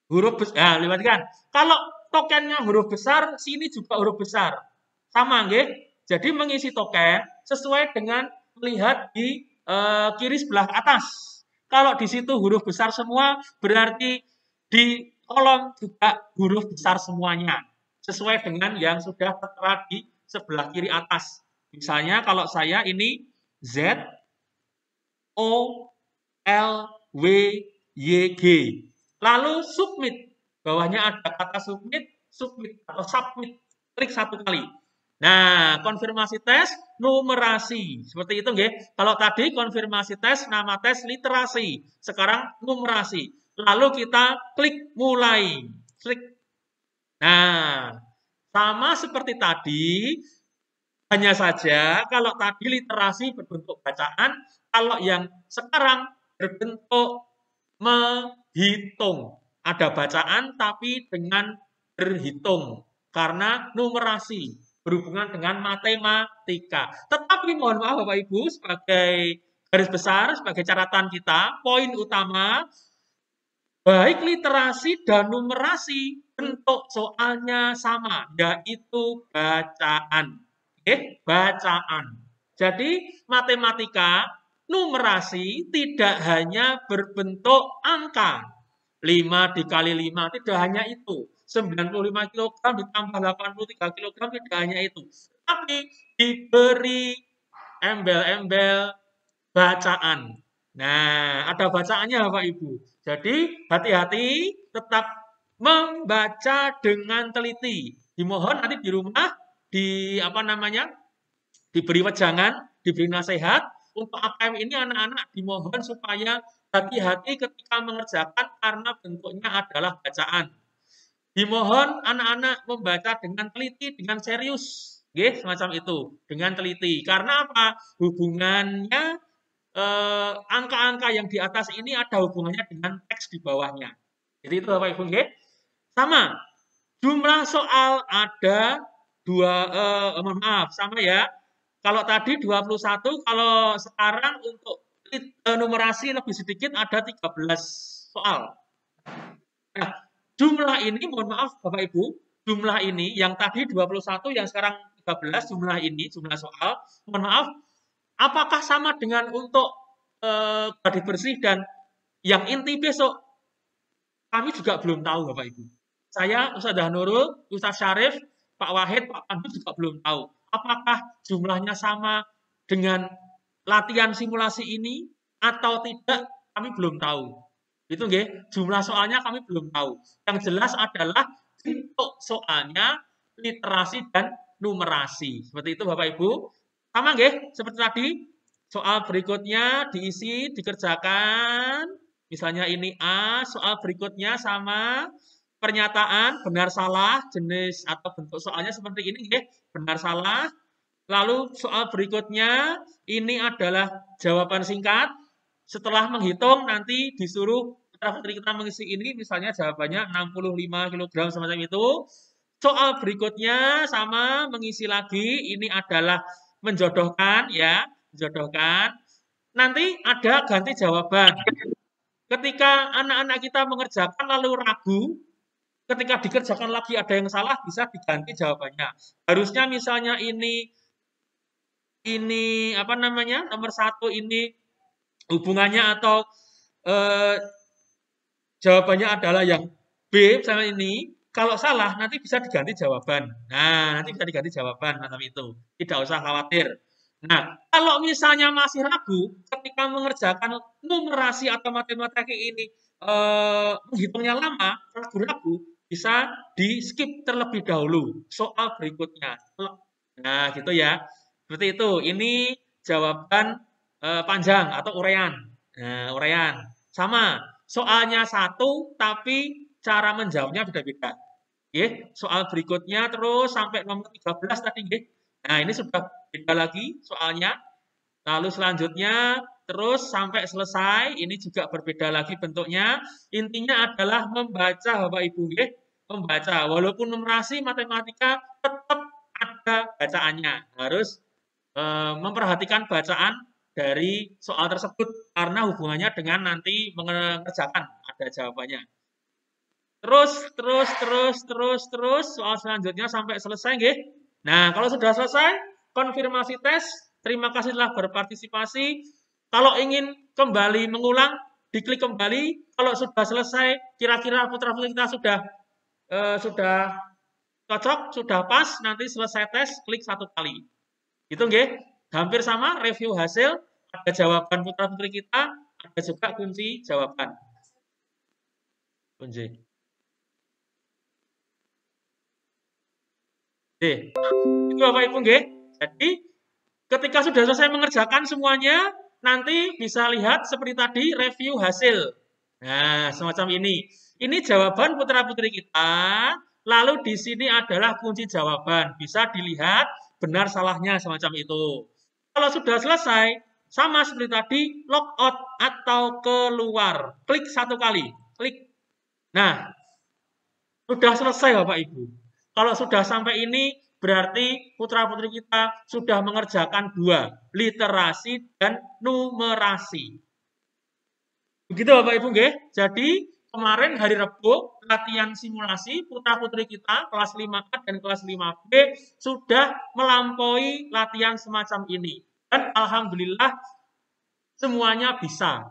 huruf besar. Nah, lihatkan. Kalau tokennya huruf besar, sini juga huruf besar. Sama nggih. Jadi mengisi token sesuai dengan melihat di kiri sebelah atas. Kalau di situ huruf besar semua, berarti di kolom juga huruf besar semuanya. Sesuai dengan yang sudah tertera di sebelah kiri atas. Misalnya kalau saya ini Z O L W Y G. Lalu submit. Bawahnya ada kata submit, submit atau submit. Klik satu kali. Nah, konfirmasi tes, numerasi. Seperti itu nggih. Kalau tadi konfirmasi tes, nama tes, literasi. Sekarang numerasi. Lalu kita klik mulai. Klik. Nah, sama seperti tadi, hanya saja kalau tadi literasi berbentuk bacaan, kalau yang sekarang berbentuk menghitung. Ada bacaan tapi dengan berhitung. Karena numerasi berhubungan dengan matematika. Tetapi mohon maaf Bapak Ibu, sebagai garis besar, sebagai catatan kita, poin utama, baik literasi dan numerasi bentuk soalnya sama, yaitu bacaan. Bacaan. Jadi matematika, numerasi tidak hanya berbentuk angka. 5 dikali 5, tidak hanya itu. 95 kg ditambah 83 kg, tidak hanya itu. Tapi diberi embel-embel bacaan. Nah, ada bacaannya Bapak Ibu. Jadi hati-hati, tetap membaca dengan teliti. Dimohon nanti di rumah diberi wejangan, diberi nasihat. Untuk AKM ini anak-anak dimohon supaya hati-hati ketika mengerjakan karena bentuknya adalah bacaan. Dimohon anak-anak membaca dengan teliti, dengan serius. Semacam itu, dengan teliti. Karena apa? Hubungannya angka-angka yang di atas ini ada hubungannya dengan teks di bawahnya. Jadi itu Bapak Ibu, sama. Jumlah soal ada sama ya. Kalau tadi 21, kalau sekarang untuk numerasi lebih sedikit ada 13 soal. Nah, jumlah ini, mohon maaf Bapak Ibu, jumlah ini yang tadi 21, yang sekarang 13, jumlah ini, jumlah soal, mohon maaf, apakah sama dengan untuk garis bersih dan yang inti besok? Kami juga belum tahu Bapak Ibu. Saya, Ustadzah Nurul, Ustadz Syarif, Pak Wahid, Pak Pandu juga belum tahu. Apakah jumlahnya sama dengan latihan simulasi ini atau tidak? Kami belum tahu. Itu nggih, jumlah soalnya kami belum tahu. Yang jelas adalah bentuk soalnya, literasi dan numerasi. Seperti itu Bapak Ibu. Sama nggih, seperti tadi. Soal berikutnya diisi, dikerjakan. Misalnya ini A, soal berikutnya sama. Pernyataan benar salah, jenis atau bentuk soalnya seperti ini nggih, benar salah. Lalu soal berikutnya ini adalah jawaban singkat. Setelah menghitung nanti disuruh putra-putri kita mengisi ini, misalnya jawabannya 65 kg semacam itu. Soal berikutnya sama mengisi lagi, ini adalah menjodohkan ya, menjodohkan. Nanti ada ganti jawaban. Ketika anak-anak kita mengerjakan lalu ragu, ketika dikerjakan lagi ada yang salah, bisa diganti jawabannya. Harusnya misalnya ini nomor 1 ini hubungannya atau jawabannya adalah yang B, misalnya ini. Kalau salah, nanti bisa diganti jawaban. Nah, nanti bisa diganti jawaban macam itu. Tidak usah khawatir. Nah, kalau misalnya masih ragu ketika mengerjakan numerasi atau matematika ini menghitungnya lama, ragu-ragu, bisa di-skip terlebih dahulu soal berikutnya. Nah, gitu ya. Seperti itu. Ini jawaban panjang atau uraian. Nah, uraian. Sama, soalnya satu, tapi cara menjawabnya beda-beda. Nggih, soal berikutnya terus sampai nomor 13 tadi nggih. Nah, ini sudah beda lagi soalnya. Lalu selanjutnya terus sampai selesai, ini juga berbeda lagi bentuknya. Intinya adalah membaca Bapak Ibu nggih, membaca. Walaupun numerasi matematika tetap ada bacaannya. Harus memperhatikan bacaan dari soal tersebut karena hubungannya dengan nanti mengerjakan ada jawabannya. Terus soal selanjutnya sampai selesai nggih. Nah, kalau sudah selesai konfirmasi tes, terima kasih telah berpartisipasi. Kalau ingin kembali mengulang, diklik kembali. Kalau sudah selesai, kira-kira putra-putri kita sudah cocok, sudah pas, nanti selesai tes, klik 1 kali. Gitu nggih. Hampir sama review hasil, ada jawaban putra-putri kita, ada juga kunci jawaban. Kunci. Itu Bapak Ibu nggih. Jadi ketika sudah selesai mengerjakan semuanya, nanti bisa lihat seperti tadi review hasil. Nah, semacam ini. Ini jawaban putra-putri kita. Lalu di sini adalah kunci jawaban. Bisa dilihat benar salahnya semacam itu. Kalau sudah selesai, sama seperti tadi, log out atau keluar. Klik 1 kali. Klik. Nah, sudah selesai Bapak Ibu. Kalau sudah sampai ini, berarti putra-putri kita sudah mengerjakan 2, literasi dan numerasi. Begitu Bapak Ibu nggih. Jadi kemarin hari Rabu latihan simulasi putra-putri kita kelas 5A dan kelas 5B sudah melampaui latihan semacam ini. Dan alhamdulillah semuanya bisa.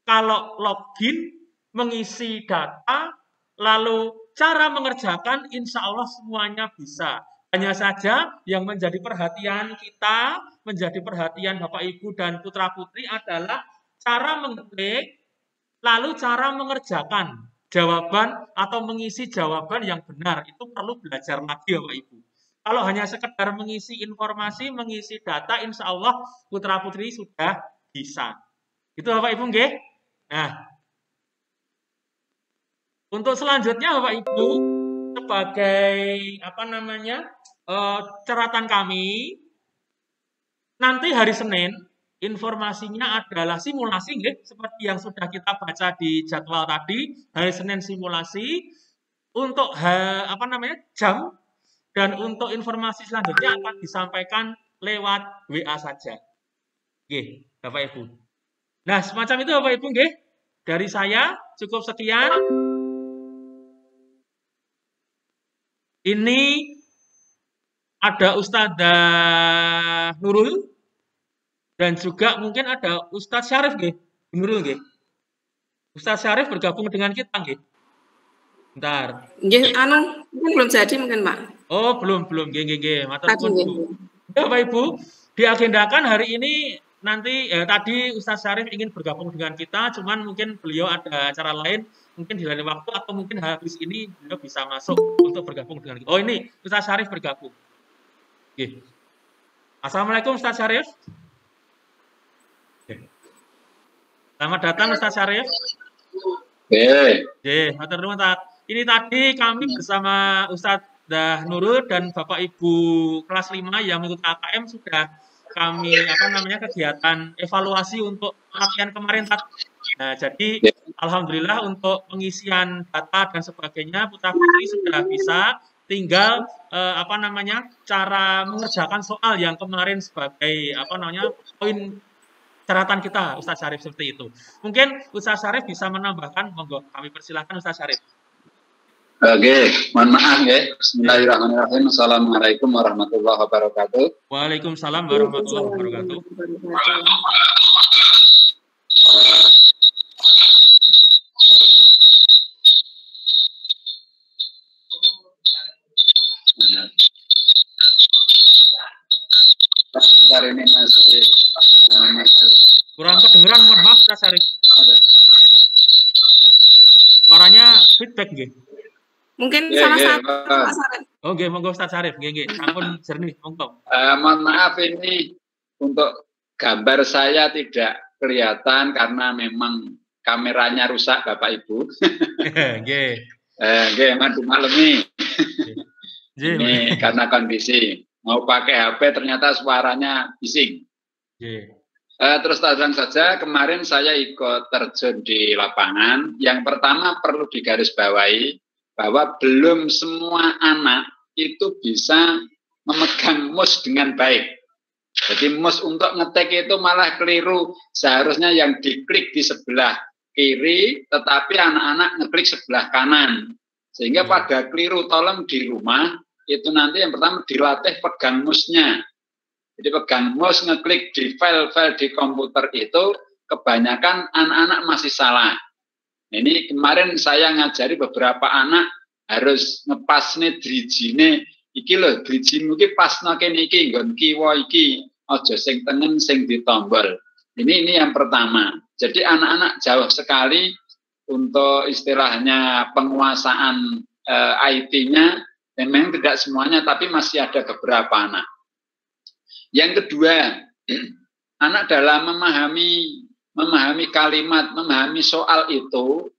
Kalau login, mengisi data, lalu cara mengerjakan insya Allah semuanya bisa. Hanya saja yang menjadi perhatian kita, menjadi perhatian Bapak Ibu dan putra-putri adalah cara mengetik, lalu cara mengerjakan jawaban atau mengisi jawaban yang benar. Itu perlu belajar lagi Bapak Ibu. Kalau hanya sekedar mengisi informasi, mengisi data, insya Allah putra-putri sudah bisa. Itu Bapak Ibu nggih. Nah, untuk selanjutnya Bapak Ibu sebagai catatan kami nanti hari Senin informasinya adalah simulasi nggih, seperti yang sudah kita baca di jadwal tadi. Hari Senin simulasi untuk jam dan untuk informasi selanjutnya akan disampaikan lewat WA saja. Nggih, Bapak Ibu. Nah, semacam itu Bapak Ibu nggih. Dari saya cukup sekian. Ini ada Ustadzah Nurul dan juga mungkin ada Ustadz Syarif nggih. Nurul nggih. Ustadz Syarif bergabung dengan kita nggih. Bentar. Nggih, mungkin belum jadi mungkin, Pak. Oh, belum nggih. Matur nuwun. Bapak Ibu, diagendakan hari ini nanti tadi Ustadz Syarif ingin bergabung dengan kita, cuman mungkin beliau ada acara lain, mungkin di lain waktu atau mungkin habis ini beliau bisa masuk untuk bergabung dengan kita. Oh, ini Ustadz Syarif bergabung. Oke. Assalamualaikum Ustadz Syarif. Selamat datang Ustadz Syarif. Oke, matur nuwun. Ini tadi kami bersama Ustadzah Nurul dan Bapak Ibu kelas 5 yang mengikuti KKM sudah kami kegiatan evaluasi untuk latihan kemarin. Nah, jadi alhamdulillah untuk pengisian data dan sebagainya putra-putri sudah bisa, tinggal cara mengerjakan soal yang kemarin sebagai poin catatan kita Ustaz Syarif seperti itu. Mungkin Ustaz Syarif bisa menambahkan, monggo kami persilahkan Ustaz Syarif. Oke, mohon maaf ya. Bismillahirrahmanirrahim. Assalamualaikum warahmatullahi wabarakatuh. Waalaikumsalam warahmatullahi wabarakatuh. Sebentar ini masih kurang kedengeran, mohon maaf Ustaz Syarif. Suaranya feedback nggih. Mungkin salah satu Pak Syarif. Oh nggih, monggo Ustaz Syarif, nggih. Sampun jernih, monggo. Mohon maaf ini untuk gambar saya tidak kelihatan karena memang kameranya rusak Bapak Ibu. Nggih. Nggih, maklumi. Ini karena kondisi mau pakai HP ternyata suaranya bising. Terus terang saja kemarin saya ikut terjun di lapangan. Yang pertama perlu digarisbawahi bahwa belum semua anak itu bisa memegang mouse dengan baik. Jadi mouse untuk ngetik itu malah keliru. Seharusnya yang diklik di sebelah kiri, tetapi anak-anak ngeklik sebelah kanan. Sehingga pada keliru, tolong di rumah itu nanti yang pertama dilatih pegang mouse-nya. Jadi pegang mouse ngeklik di file-file di komputer itu kebanyakan anak-anak masih salah. Ini kemarin saya ngajari beberapa anak harus ngepasne drijine iki lho, driji iki pasno kene iki nggon kiwa iki aja sing tengen sing ditombol. Ini yang pertama. Jadi anak-anak jauh sekali untuk istilahnya penguasaan IT-nya, memang tidak semuanya tapi masih ada beberapa anak. Yang kedua, anak dalam memahami kalimat, memahami soal itu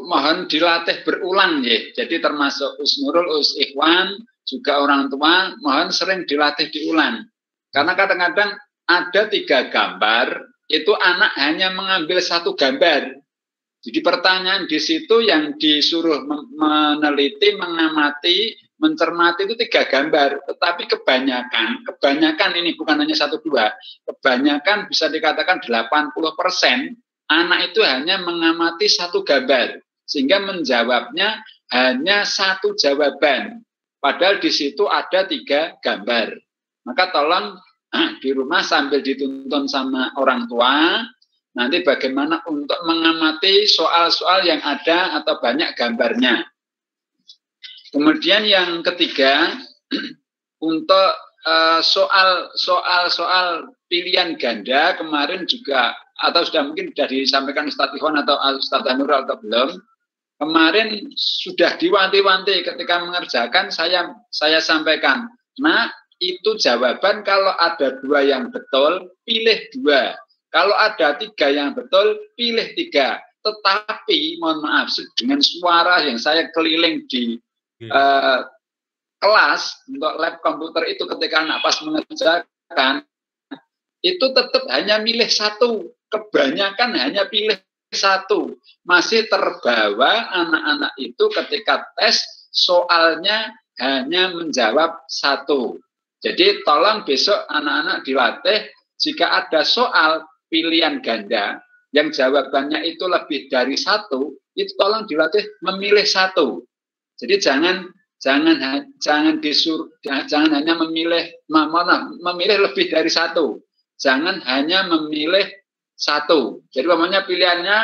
mohon dilatih berulang ya. Jadi termasuk Usnurul, Ikhwan, juga orang tua, mohon sering dilatih diulang. Karena kadang-kadang ada 3 gambar, itu anak hanya mengambil 1 gambar. Jadi pertanyaan di situ yang disuruh meneliti, mengamati, mencermati itu 3 gambar. Tetapi kebanyakan ini bukan hanya 1-2, kebanyakan bisa dikatakan 80%, anak itu hanya mengamati 1 gambar, sehingga menjawabnya hanya 1 jawaban. Padahal di situ ada 3 gambar. Maka tolong di rumah sambil dituntun sama orang tua, nanti bagaimana untuk mengamati soal-soal yang ada atau banyak gambarnya. Kemudian yang ketiga, untuk soal pilihan ganda kemarin juga, atau sudah mungkin sudah disampaikan Ustadz Ikhwan atau Ustadz Nurul atau belum, kemarin sudah diwanti-wanti ketika mengerjakan, saya sampaikan, nah itu jawaban kalau ada 2 yang betul, pilih 2. Kalau ada 3 yang betul, pilih 3. Tetapi, mohon maaf, dengan suara yang saya keliling di kelas, untuk lab komputer itu ketika anak pas mengerjakan, itu tetap hanya milih 1. Kebanyakan hanya pilih 1. Masih terbawa anak-anak itu ketika tes, soalnya hanya menjawab 1. Jadi tolong besok anak-anak dilatih jika ada soal pilihan ganda yang jawabannya itu lebih dari 1, itu tolong dilatih memilih 1. Jadi jangan hanya memilih lebih dari 1. Jangan hanya memilih 1. Jadi umpamanya pilihannya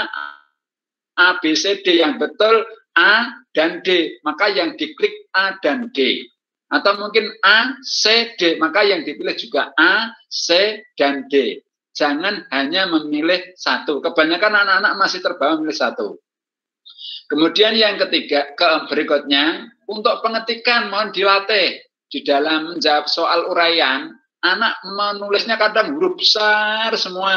A, B, C, D, yang betul A dan D, maka yang diklik A dan D. Atau mungkin A, C, D, maka yang dipilih juga A, C, dan D. Jangan hanya memilih 1. Kebanyakan anak-anak masih terbawa memilih 1. Kemudian yang ketiga, berikutnya, untuk pengetikan mohon dilatih. Di dalam menjawab soal uraian, anak menulisnya kadang huruf besar semua.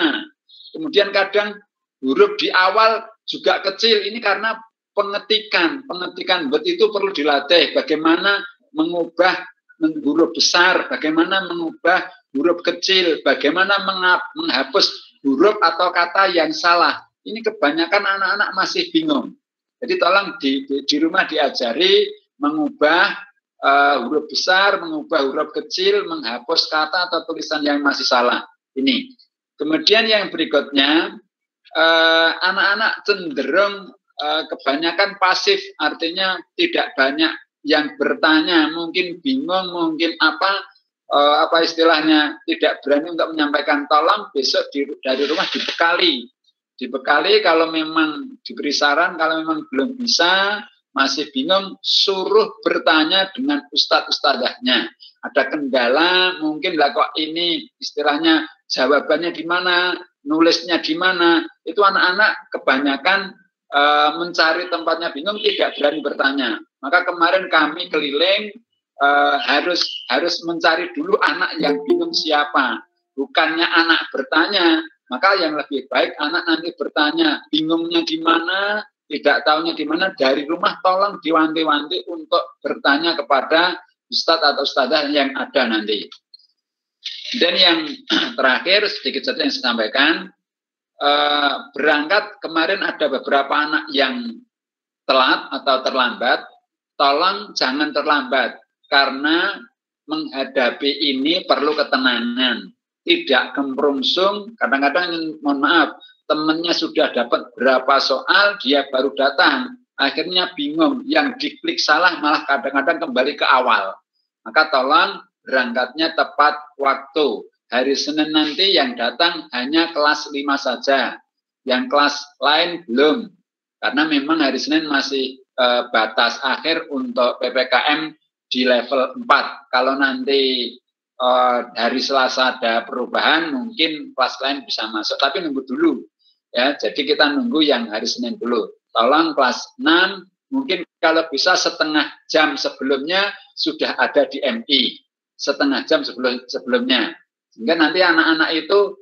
Kemudian kadang huruf di awal juga kecil. Ini karena pengetikan itu perlu dilatih. Bagaimana mengubah huruf besar, bagaimana mengubah huruf kecil, bagaimana menghapus huruf atau kata yang salah. Ini kebanyakan anak-anak masih bingung. Jadi tolong di rumah diajari mengubah huruf besar, mengubah huruf kecil, menghapus kata atau tulisan yang masih salah. Ini. Kemudian yang berikutnya, anak-anak cenderung kebanyakan pasif, artinya tidak banyak yang bertanya, mungkin bingung, mungkin apa istilahnya, tidak berani untuk menyampaikan. Tolong besok dari rumah dibekali kalau memang diberi saran, kalau memang belum bisa, masih bingung, suruh bertanya dengan ustadz-ustadzahnya. Ada kendala, mungkin lah kok ini istilahnya jawabannya di mana, nulisnya di mana, itu anak-anak kebanyakan mencari tempatnya bingung, tidak berani bertanya. Maka kemarin kami keliling harus mencari dulu anak yang bingung siapa. Bukannya anak bertanya, Maka yang lebih baik anak nanti bertanya, bingungnya di mana, tidak tahunya di mana, dari rumah tolong diwanti-wanti untuk bertanya kepada ustadz atau ustadzah yang ada nanti. Dan yang terakhir, sedikit saja yang saya sampaikan, berangkat kemarin ada beberapa anak yang telat atau terlambat, tolong jangan terlambat, karena menghadapi ini perlu ketenangan, tidak kemrungsung. Kadang-kadang, mohon maaf, temannya sudah dapat berapa soal, dia baru datang, akhirnya bingung, yang diklik salah malah kadang-kadang kembali ke awal. Maka tolong berangkatnya tepat waktu. Hari Senin nanti yang datang hanya kelas 5 saja, yang kelas lain belum, karena memang hari Senin masih batas akhir untuk PPKM di level 4. Kalau nanti hari Selasa ada perubahan, mungkin kelas lain bisa masuk, tapi nunggu dulu. Ya, jadi kita nunggu yang hari Senin dulu. Tolong kelas 6, mungkin kalau bisa setengah jam sebelumnya sudah ada di MI, setengah jam sebelumnya. Sehingga nanti anak-anak itu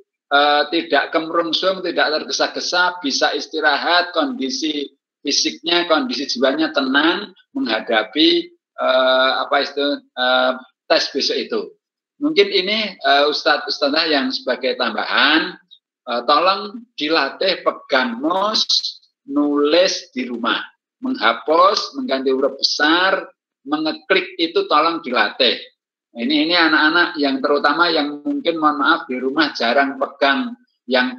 tidak kemrungsung, tidak tergesa-gesa, bisa istirahat, kondisi fisiknya, kondisi jiwanya tenang menghadapi tes besok itu. Mungkin ini Ustadz-ustadzah yang sebagai tambahan, tolong dilatih pegang mouse, nulis di rumah, menghapus, mengganti huruf besar, mengeklik itu tolong dilatih. Ini anak-anak yang terutama yang mungkin mohon maaf di rumah jarang pegang yang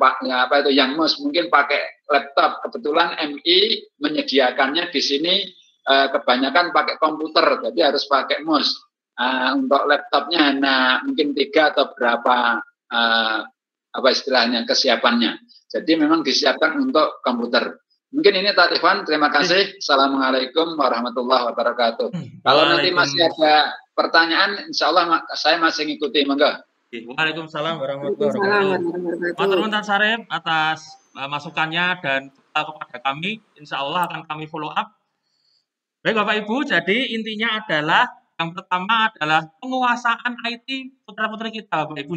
mouse, mungkin pakai laptop. Kebetulan MI menyediakannya di sini kebanyakan pakai komputer, jadi harus pakai mouse. Untuk laptopnya mungkin 3 atau berapa istilahnya kesiapannya. Jadi memang disiapkan untuk komputer. Mungkin ini Pak Ivan, terima kasih. Assalamualaikum warahmatullahi wabarakatuh. Kalau nanti masih ada pertanyaan, insya Allah saya masih ngikuti, monggo. Waalaikumsalam warahmatullahi wabarakatuh. Matur nuwun Sarif atas masukannya dan kepada kami, insya Allah akan kami follow up. Baik Bapak Ibu, jadi intinya adalah yang pertama adalah penguasaan IT putra-putri kita Bapak Ibu.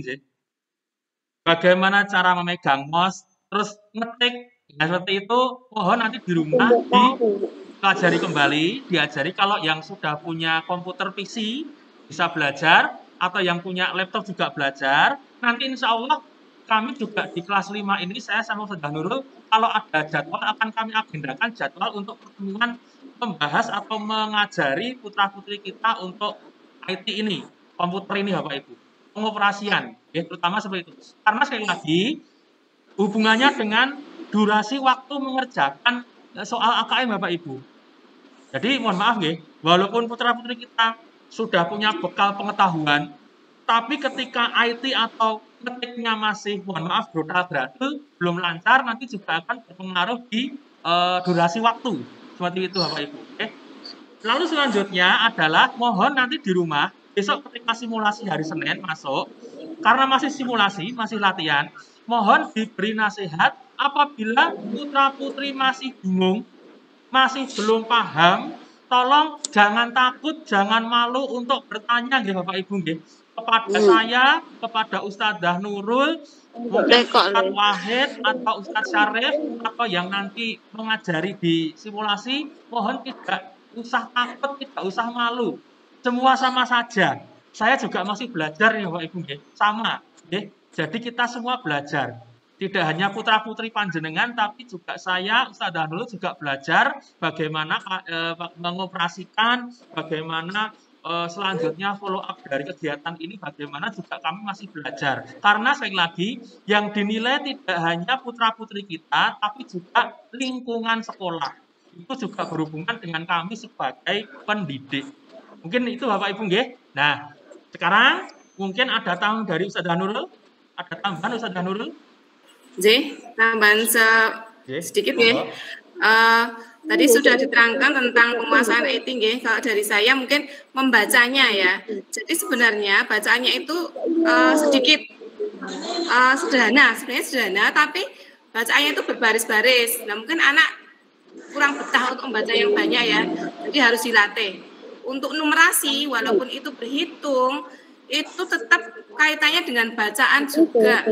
Bagaimana cara memegang mouse, terus ngetik. Nah, seperti itu, mohon nanti di rumah dipelajari kembali, diajari. Kalau yang sudah punya komputer PC bisa belajar, atau yang punya laptop juga belajar. Nanti insya Allah kami juga di kelas 5 ini, saya sama Ustadz Nurul, kalau ada jadwal akan kami agendakan jadwal untuk pertemuan membahas atau mengajari putra-putri kita untuk IT ini, komputer ini Bapak Ibu. Pengoperasian, ya, terutama seperti itu. Karena sekali lagi, hubungannya dengan durasi waktu mengerjakan soal AKM Bapak Ibu. Jadi mohon maaf ya, walaupun putra-putri kita sudah punya bekal pengetahuan, tapi ketika IT atau ngetiknya masih mohon maaf brutal-brutal, belum lancar, nanti juga akan berpengaruh di durasi waktu. Seperti itu Bapak Ibu. Oke. Lalu selanjutnya adalah mohon nanti di rumah, besok ketika simulasi hari Senin masuk, karena masih simulasi, masih latihan, mohon diberi nasihat apabila putra-putri masih bingung, masih belum paham, tolong jangan takut, jangan malu untuk bertanya nggih Bapak Ibu nggih. Kepada saya, kepada Ustadzah Nurul, mungkin Ustadz Wahid atau Ustadz Syarif atau yang nanti mengajari di simulasi, mohon tidak usah takut, tidak usah malu. Semua sama saja. Saya juga masih belajar ya Bapak Ibu nggih. Sama, nggih. Jadi kita semua belajar. Tidak hanya putra-putri panjenengan, tapi juga saya, Ustadzah Nurul juga belajar bagaimana mengoperasikan, bagaimana selanjutnya follow up dari kegiatan ini, bagaimana juga kami masih belajar. Karena sekali lagi, yang dinilai tidak hanya putra-putri kita, tapi juga lingkungan sekolah. Itu juga berhubungan dengan kami sebagai pendidik. Mungkin itu Bapak Ibu nggih. Nah, sekarang mungkin ada tambahan dari Ustadzah Nurul. Ada tambahan Ustadzah Nurul? Tambahan sedikit ya. Tadi sudah diterangkan tentang penguasaan IT nggih. Kalau dari saya mungkin membacanya ya. Jadi sebenarnya bacaannya itu sedikit sederhana, sebenarnya sederhana, tapi bacaannya itu berbaris-baris. Nah mungkin anak kurang betah untuk membaca yang banyak ya. Jadi harus dilatih. Untuk numerasi, walaupun itu berhitung, itu tetap kaitannya dengan bacaan juga.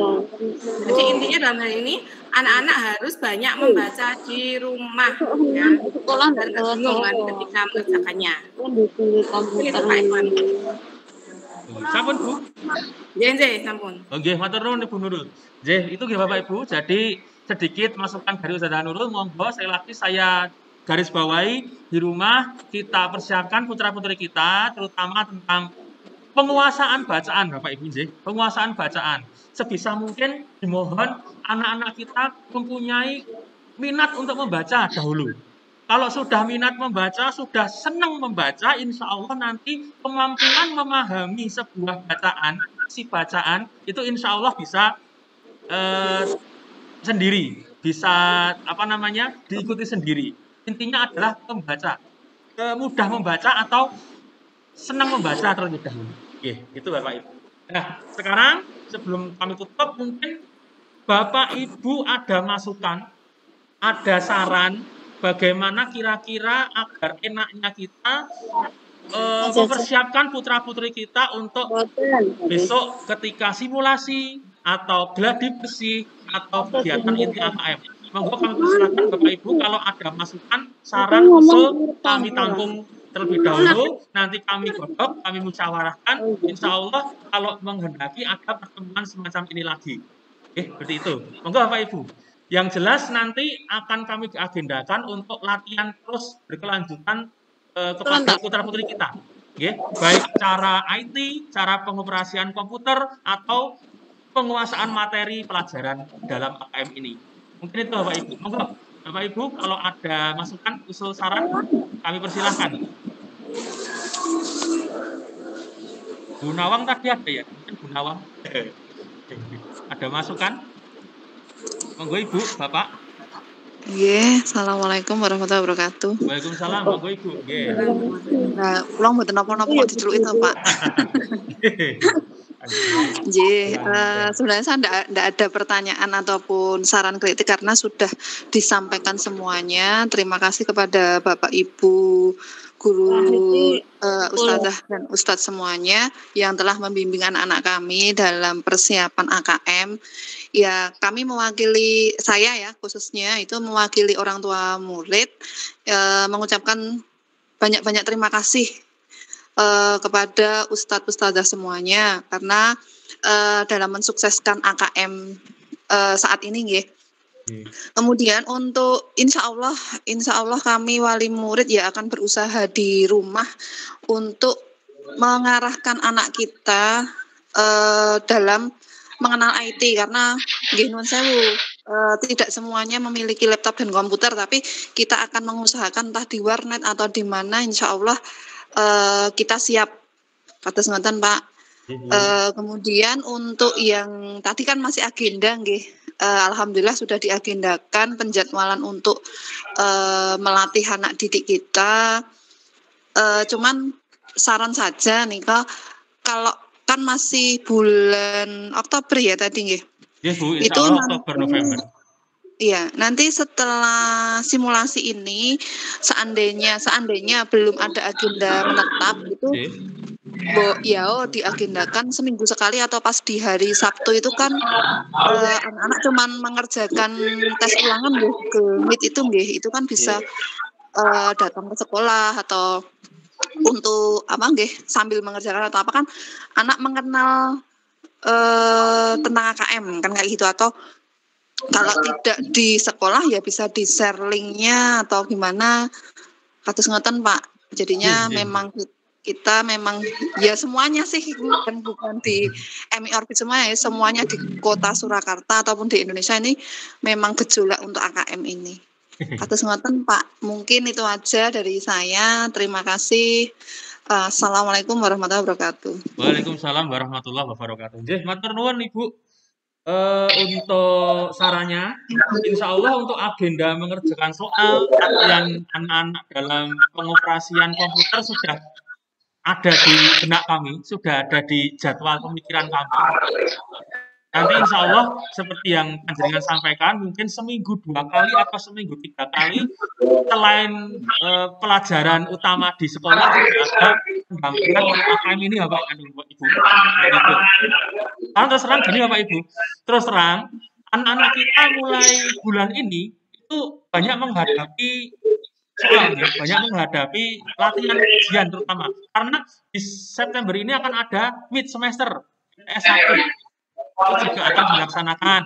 Jadi intinya dalam hal ini anak-anak harus banyak membaca di rumah ya. Dan bingung kan ketika mengerjakannya. Itu Pak Iwan. Sampun Bu? Nggih, sampun. Nggih, matur nuwun Ibu Nurul. Nggih, itu nggih Bapak Ibu. Jadi sedikit masukan dari Ustazah Nurul, monggo saya garis bawahi di rumah kita persiapkan putra-putri kita terutama tentang penguasaan bacaan Bapak Ibu nggih, penguasaan bacaan. Sebisa mungkin dimohon anak-anak kita mempunyai minat untuk membaca dahulu. Kalau sudah minat membaca, sudah senang membaca, insya Allah nanti kemampuan memahami sebuah bacaan, si bacaan itu insya Allah bisa sendiri, bisa diikuti sendiri. Intinya adalah membaca, mudah membaca atau senang membaca terlebih dahulu. Itu Bapak Ibu. Nah, sekarang sebelum kami tutup, mungkin Bapak Ibu ada masukan, ada saran bagaimana kira-kira agar enaknya kita mempersiapkan putra-putri kita untuk besok ketika simulasi atau gladi bersih atau kegiatan inti AKM. Monggo kami persilakan Bapak Ibu kalau ada masukan, saran, usul kami tampung terlebih dahulu, nanti kami godok, kami musyawarahkan. Insya Allah kalau menghendaki ada pertemuan semacam ini lagi. Seperti itu. Monggo Bapak Ibu. Yang jelas nanti akan kami agendakan untuk latihan terus berkelanjutan kepada putra-putri kita. Baik cara IT, cara pengoperasian komputer, atau penguasaan materi pelajaran dalam AKM ini. Mungkin itu Bapak Ibu. Monggo Bapak Ibu kalau ada masukan, usul, saran, kami persilahkan. Bu Nawang tadi ada ya? Mungkin Bu Nawang. Ada masukan? Monggo Ibu, Bapak. Assalamualaikum warahmatullahi wabarakatuh. Waalaikumsalam, monggo Ibu. Nah, pulang mboten napa-napa kok diceluki to, Pak. Sebenarnya saya tidak ada pertanyaan ataupun saran kritik karena sudah disampaikan semuanya. Terima kasih kepada Bapak Ibu guru, ustazah dan ustadz semuanya yang telah membimbing anak-anak kami dalam persiapan AKM. Ya, kami mewakili, saya ya khususnya itu mewakili orang tua murid, mengucapkan banyak-banyak terima kasih kepada ustadz-ustazah semuanya karena dalam mensukseskan AKM saat ini nggih. Kemudian untuk insya Allah kami wali murid ya akan berusaha di rumah untuk mengarahkan anak kita dalam mengenal IT karena nggih nuwun sewu tidak semuanya memiliki laptop dan komputer, tapi kita akan mengusahakan entah di warnet atau di mana insya Allah kita siap. Kados ngoten Pak. Kemudian untuk yang tadi kan masih agenda nggih. Alhamdulillah sudah diagendakan penjadwalan untuk melatih anak didik kita. Cuman saran saja nih kalau kan masih bulan Oktober ya tadi nggih. Bu, itu Oktober November. Iya, nanti setelah simulasi ini seandainya belum ada agenda menetap itu diagendakan seminggu sekali atau pas di hari Sabtu itu kan anak-anak cuman mengerjakan tes ulangan ke Meet itu kan bisa datang ke sekolah atau untuk sambil mengerjakan atau apa kan anak mengenal tentang AKM kan kayak gitu, atau kalau tidak di sekolah ya bisa di share linknya atau gimana. Kados ngoten Pak. Jadinya memang kita ya semuanya sih bukan di MI Orbit semuanya di kota Surakarta ataupun di Indonesia ini memang gejolak untuk AKM ini. Kados ngoten Pak. Mungkin itu aja dari saya. Terima kasih. Assalamualaikum warahmatullahi wabarakatuh. Waalaikumsalam warahmatullahi wabarakatuh. Matur nuwun Ibu. Untuk sarannya, insya Allah untuk agenda mengerjakan soal latihan anak-anak dalam pengoperasian komputer sudah ada di benak kami, sudah ada di jadwal pemikiran kami. nanti insya Allah seperti yang panjenengan sampaikan, mungkin seminggu 2 kali atau seminggu 3 kali, selain pelajaran utama di sekolah, ada pendampingan UKM ini ya Pak Ibu. Karena terus terang gini Bapak Ibu, terus terang anak-anak kita mulai bulan ini itu banyak menghadapi soal, ya, banyak menghadapi latihan ujian terutama karena di September ini akan ada mid semester S1 itu juga akan dilaksanakan,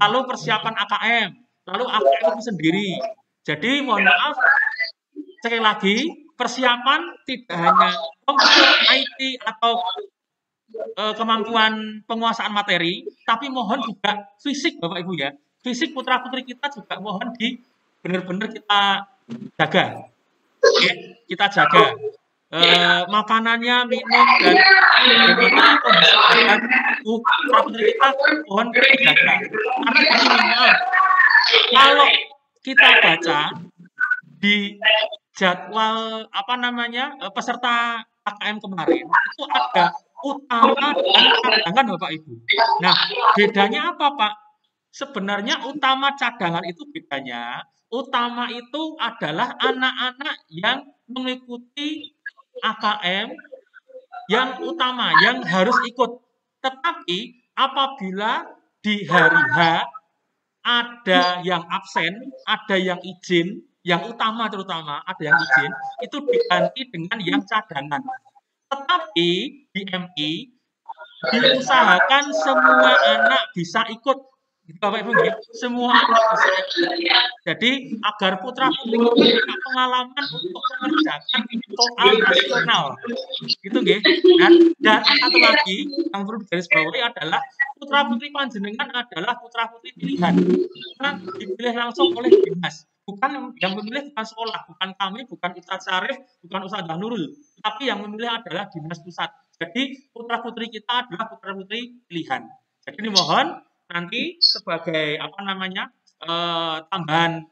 lalu persiapan AKM, lalu AKM itu sendiri. Jadi mohon maaf sekali lagi, persiapan tidak hanya komputer, IT atau kemampuan penguasaan materi, tapi mohon juga fisik Bapak Ibu ya, fisik putra putri kita juga mohon benar-benar kita jaga, oke? Kita jaga makanannya, minum dan putra putri kita mohon jaga. Karena ini kalau kita baca di jadwal peserta AKM kemarin itu ada utama dan cadangan Bapak Ibu. Nah, bedanya apa Pak? Sebenarnya utama cadangan itu bedanya, utama itu adalah anak-anak yang mengikuti AKM yang utama, yang harus ikut. Tetapi apabila di hari H ada yang absen, ada yang izin, yang utama terutama ada yang izin, itu diganti dengan yang cadangan. Tetapi di MI diusahakan semua anak bisa ikut. Bapak Ibu, semua anak bisa ikut. Jadi agar putra putri punya pengalaman untuk mengerjakan soal nasional. Gitu nggih. Dan satu lagi yang perlu digarisbawahi adalah putra putri panjenengan adalah putra putri pilihan. Karena dipilih langsung oleh dinas. Bukan yang memilih bukan sekolah, bukan kami, bukan Ustadz Syarif, bukan Ustadz Nurul, tapi yang memilih adalah dinas pusat. Jadi putra putri kita adalah putra putri pilihan. Jadi dimohon nanti sebagai tambahan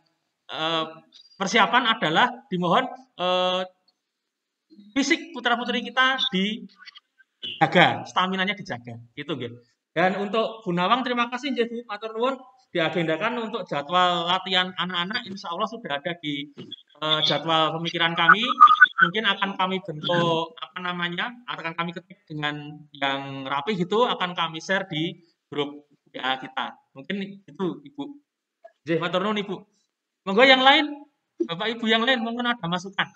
persiapan adalah dimohon fisik putra putri kita dijaga, staminanya dijaga, gitu gitu. Dan untuk Bu Nawang terima kasih Bu matur nuwun, diagendakan untuk jadwal latihan anak-anak insya Allah sudah ada di jadwal pemikiran kami. Mungkin akan kami bentuk akan kami ketik dengan yang rapi gitu, akan kami share di grup WA kita. Mungkin itu Ibu. Jadi matur nuwun Ibu. Monggo yang lain, Bapak Ibu yang lain mungkin ada masukan.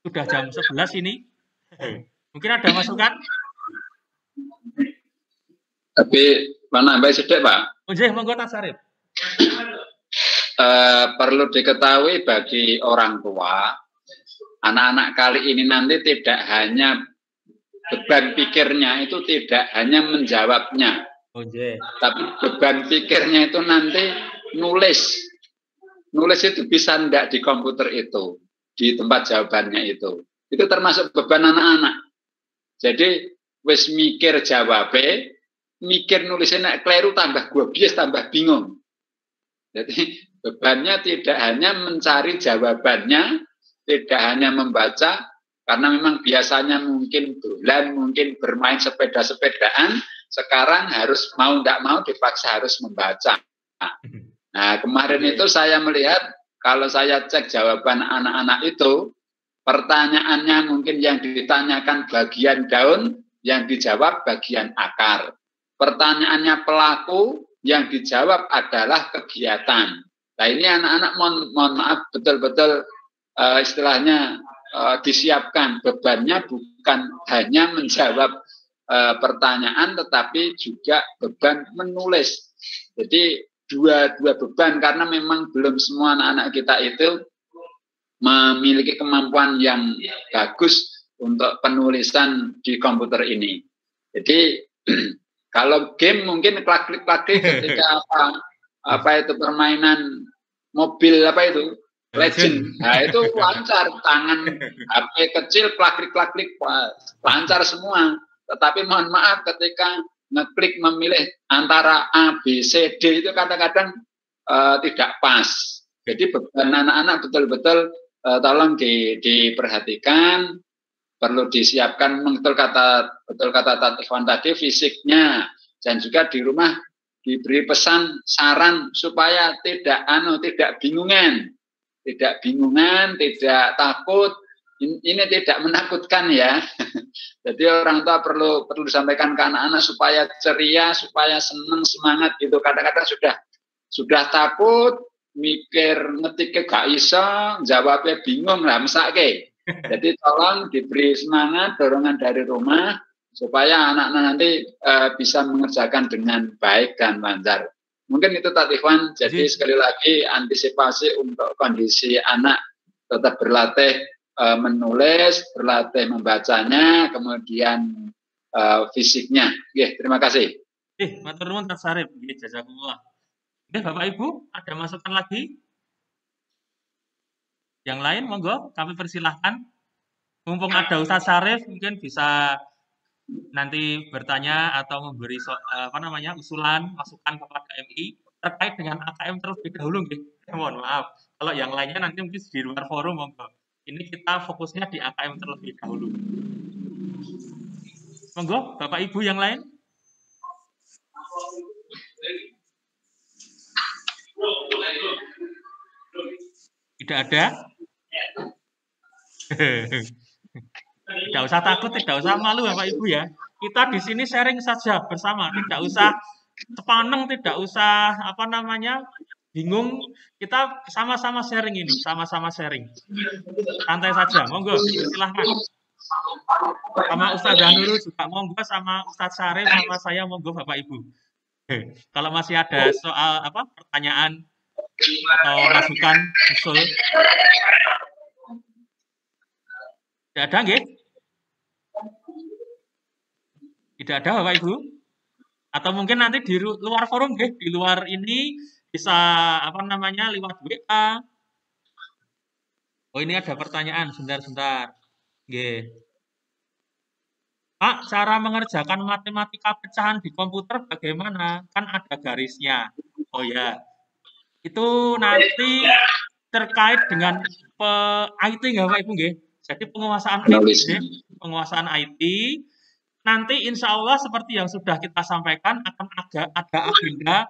Sudah jam 11 ini. Mungkin ada masukan? Tapi menambah sedikit Pak. Monggo Tas Syarif. Perlu diketahui bagi orang tua, anak-anak kali ini nanti tidak hanya beban pikirnya itu tidak hanya menjawabnya, tapi beban pikirnya itu nanti nulis itu bisa ndak di komputer itu, di tempat jawabannya itu termasuk beban anak-anak. Jadi wis mikir jawabnya, mikir nulisnya keliru tambah bias tambah bingung. Jadi bebannya tidak hanya mencari jawabannya, tidak hanya membaca, karena memang biasanya mungkin bulan, mungkin bermain sepeda-sepedaan, sekarang harus mau tidak mau dipaksa harus membaca. Nah kemarin itu saya melihat, kalau saya cek jawaban anak-anak itu, pertanyaannya mungkin yang ditanyakan bagian daun, yang dijawab bagian akar. Pertanyaannya pelaku, yang dijawab adalah kegiatan. Nah ini anak-anak mohon maaf betul-betul istilahnya disiapkan bebannya bukan hanya menjawab pertanyaan, tetapi juga beban menulis. Jadi dua beban, karena memang belum semua anak-anak kita itu memiliki kemampuan yang bagus untuk penulisan di komputer ini. Jadi kalau game mungkin klik-klik ketika itu permainan mobil Legend. Nah itu lancar, tangan HP kecil klik-klik lancar semua. Tetapi mohon maaf ketika ngeklik memilih antara A, B, C, D itu kadang-kadang tidak pas. Jadi beban anak-anak betul-betul tolong diperhatikan, perlu disiapkan betul kata Ikhwan tadi, fisiknya, dan juga di rumah diberi pesan saran supaya tidak bingungan, tidak takut. Ini tidak menakutkan ya. Jadi orang tua perlu disampaikan ke anak-anak supaya ceria, supaya senang, semangat gitu. Kadang-kadang sudah takut, mikir ngetiknya gak iso, jawabnya bingung lah mesake. Jadi tolong diberi semangat, dorongan dari rumah supaya anak-anak nanti bisa mengerjakan dengan baik dan lancar. Mungkin itu Pak Ikhwan. Jadi sekali lagi antisipasi untuk kondisi anak tetap berlatih menulis, berlatih membacanya, kemudian fisiknya. Oke, terima kasih. Matur nuwun Ustaz Syarif. Nggih, jazakumullah. Oke, Bapak Ibu, ada masukan lagi? Yang lain monggo kami persilahkan. Mumpung ada Ustaz Syarif, mungkin bisa nanti bertanya atau memberi usulan, masukan kepada MI terkait dengan AKM terlebih dahulu. Mohon maaf. Kalau yang lainnya nanti mungkin di luar forum monggo. Ini kita fokusnya di AKM terlebih dahulu. Monggo, Bapak Ibu yang lain. Tidak ada? Tidak usah takut, tidak usah malu Bapak Ibu ya. Kita di sini sharing saja bersama, tidak usah sepaneng, tidak usah bingung. Kita sama-sama sharing ini, sama-sama sharing. Santai saja, monggo, silahkan. Sama Ustazah Nurul juga monggo, sama Ustaz Syarif, sama saya monggo Bapak Ibu. Kalau masih ada soal pertanyaan atau masukan, usul. Tidak ada, nggih? Tidak ada Bapak Ibu? Atau mungkin nanti di luar forum, nggih, di luar ini bisa lewat WA. Oh, ini ada pertanyaan, sebentar. Nggih. Pak, cara mengerjakan matematika pecahan di komputer bagaimana? Kan ada garisnya. Oh ya. Itu nanti terkait dengan IT nggak Bapak Ibu nggih? Jadi penguasaan IT nanti insya Allah seperti yang sudah kita sampaikan akan ada agenda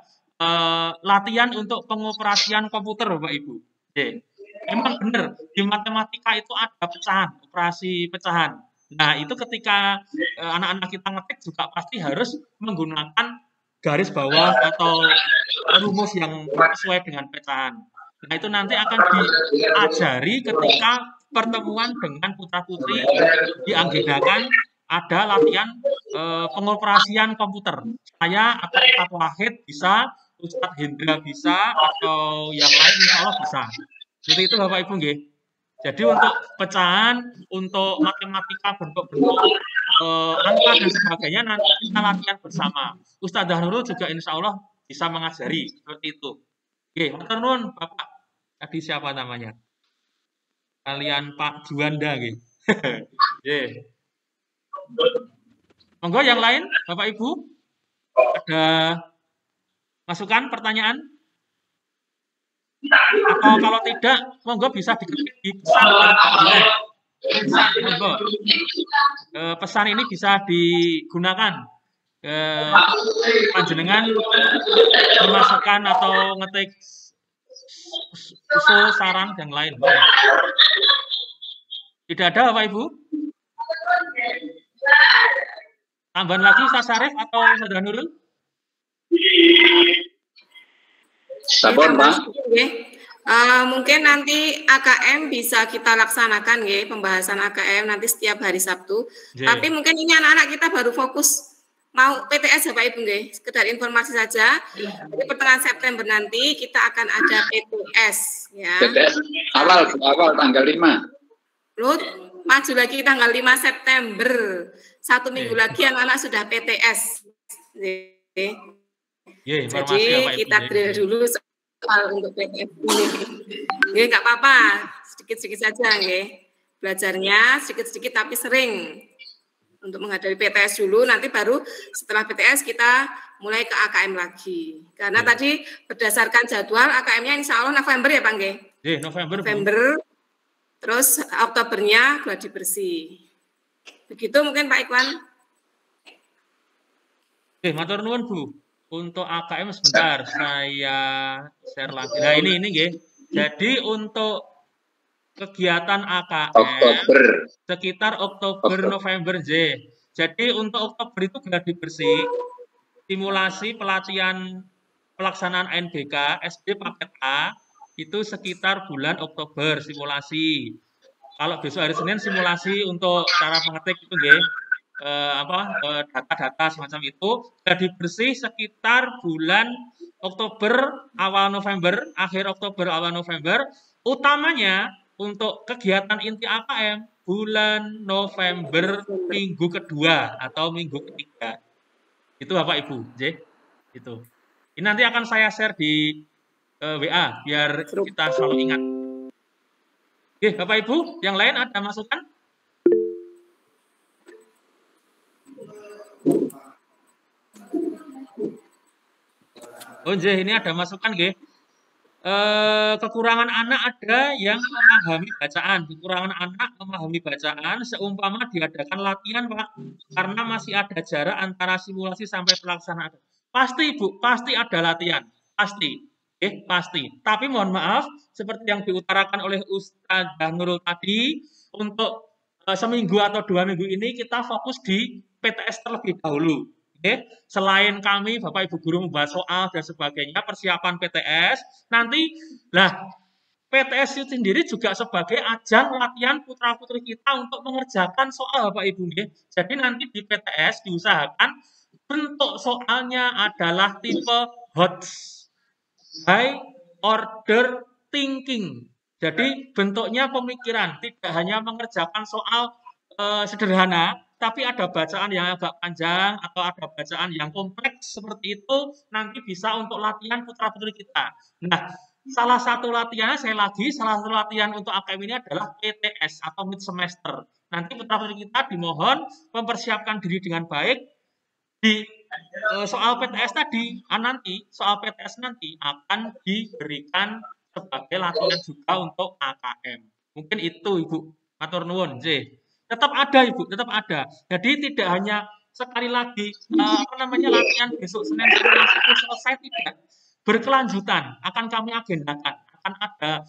latihan untuk pengoperasian komputer Bapak Ibu. Memang benar di matematika itu ada pecahan, operasi pecahan. Nah itu ketika anak-anak kita ngetik juga pasti harus menggunakan garis bawah atau rumus yang sesuai dengan pecahan. Nah itu nanti akan diajari ketika pertemuan dengan putra-putri diagendakan ada latihan pengoperasian komputer. Saya atau Ustadz Wahid bisa, Ustadz Hendra bisa, atau yang lain insya Allah bisa. Seperti itu Bapak Ibu nggih. Jadi untuk pecahan, untuk matematika bentuk-bentuk angka dan sebagainya nanti kita latihan bersama. Ustazah Nurul juga insya Allah bisa mengajari seperti itu. Oke, matur nuwun Bapak. Tadi siapa namanya? Kalian Pak Juanda nggih. Monggo yang lain Bapak Ibu ada masukan, pertanyaan? Atau kalau tidak, monggo bisa diketik di pesan. Monggo. Pesan ini bisa digunakan. Panjenengan memasukkan atau ngetik usul, saran, yang lain. Tidak ada Bapak Ibu? Tambahan lagi Ustaz Syarif atau Ustazah Nurul? Sabar, Pak. Mungkin nanti AKM bisa kita laksanakan ya, pembahasan AKM nanti setiap hari Sabtu. Tapi mungkin ini anak-anak kita baru fokus mau PTS ya Pak Ibu nggih. Sekedar informasi saja. Di pertengahan September nanti kita akan ada PTS ya. PTS awal tanggal 5. Loh, maju lagi tanggal 5 September. 1 minggu lagi anak-anak sudah PTS. Jadi kita drill dulu soal untuk PTS ini. Nggak apa-apa, sedikit-sedikit saja nggih. Belajarnya sedikit-sedikit tapi sering. Untuk menghadapi PTS dulu, nanti baru setelah PTS kita mulai ke AKM lagi. Karena tadi berdasarkan jadwal AKM-nya insya Allah November ya Pak nggih? November. Terus Oktobernya gladi bersih. Begitu mungkin Pak Ikhwan. matur nuwun Bu. Untuk AKM sebentar, saya share lagi. Nah ini nggih. Jadi untuk kegiatan AKM sekitar Oktober November Jadi untuk Oktober itu gladi bersih, simulasi pelatihan pelaksanaan ANBK SD paket A itu sekitar bulan Oktober simulasi. Kalau besok hari Senin simulasi untuk cara mengetik itu nggih. Data-data semacam itu gladi bersih sekitar bulan Oktober awal November, akhir Oktober awal November, utamanya untuk kegiatan inti AKM bulan November minggu kedua atau minggu ketiga. Itu Bapak Ibu, itu. Ini nanti akan saya share di WA biar kita selalu ingat. Oke, Bapak Ibu, yang lain ada masukan? Oh, ini ada masukan, nggih. Kekurangan anak ada yang memahami bacaan. Kekurangan anak memahami bacaan seumpama diadakan latihan, Pak, karena masih ada jarak antara simulasi sampai pelaksanaan. Pasti, Bu, pasti ada latihan. Pasti. Pasti. Tapi mohon maaf, seperti yang diutarakan oleh Ustadzah Nurul tadi, untuk seminggu atau 2 minggu ini kita fokus di PTS terlebih dahulu. Selain kami, Bapak Ibu Guru membahas soal dan sebagainya, persiapan PTS, nanti, PTS itu sendiri juga sebagai ajang latihan putra-putri kita untuk mengerjakan soal, Bapak Ibu. Jadi nanti di PTS diusahakan bentuk soalnya adalah tipe HOTS, High Order Thinking. Jadi bentuknya pemikiran, tidak hanya mengerjakan soal sederhana, tapi ada bacaan yang agak panjang atau ada bacaan yang kompleks seperti itu, nanti bisa untuk latihan putra-putri kita. Nah, salah satu latihan untuk AKM ini adalah PTS atau mid semester. Nanti putra-putri kita dimohon mempersiapkan diri dengan baik di soal PTS tadi. Soal PTS nanti akan diberikan sebagai latihan juga untuk AKM. Mungkin itu, Ibu. Matur nuwun, tetap ada, Ibu, tetap ada. Jadi tidak hanya sekali lagi latihan besok Senin terus selesai, tidak. Berkelanjutan akan kami agendakan. Akan ada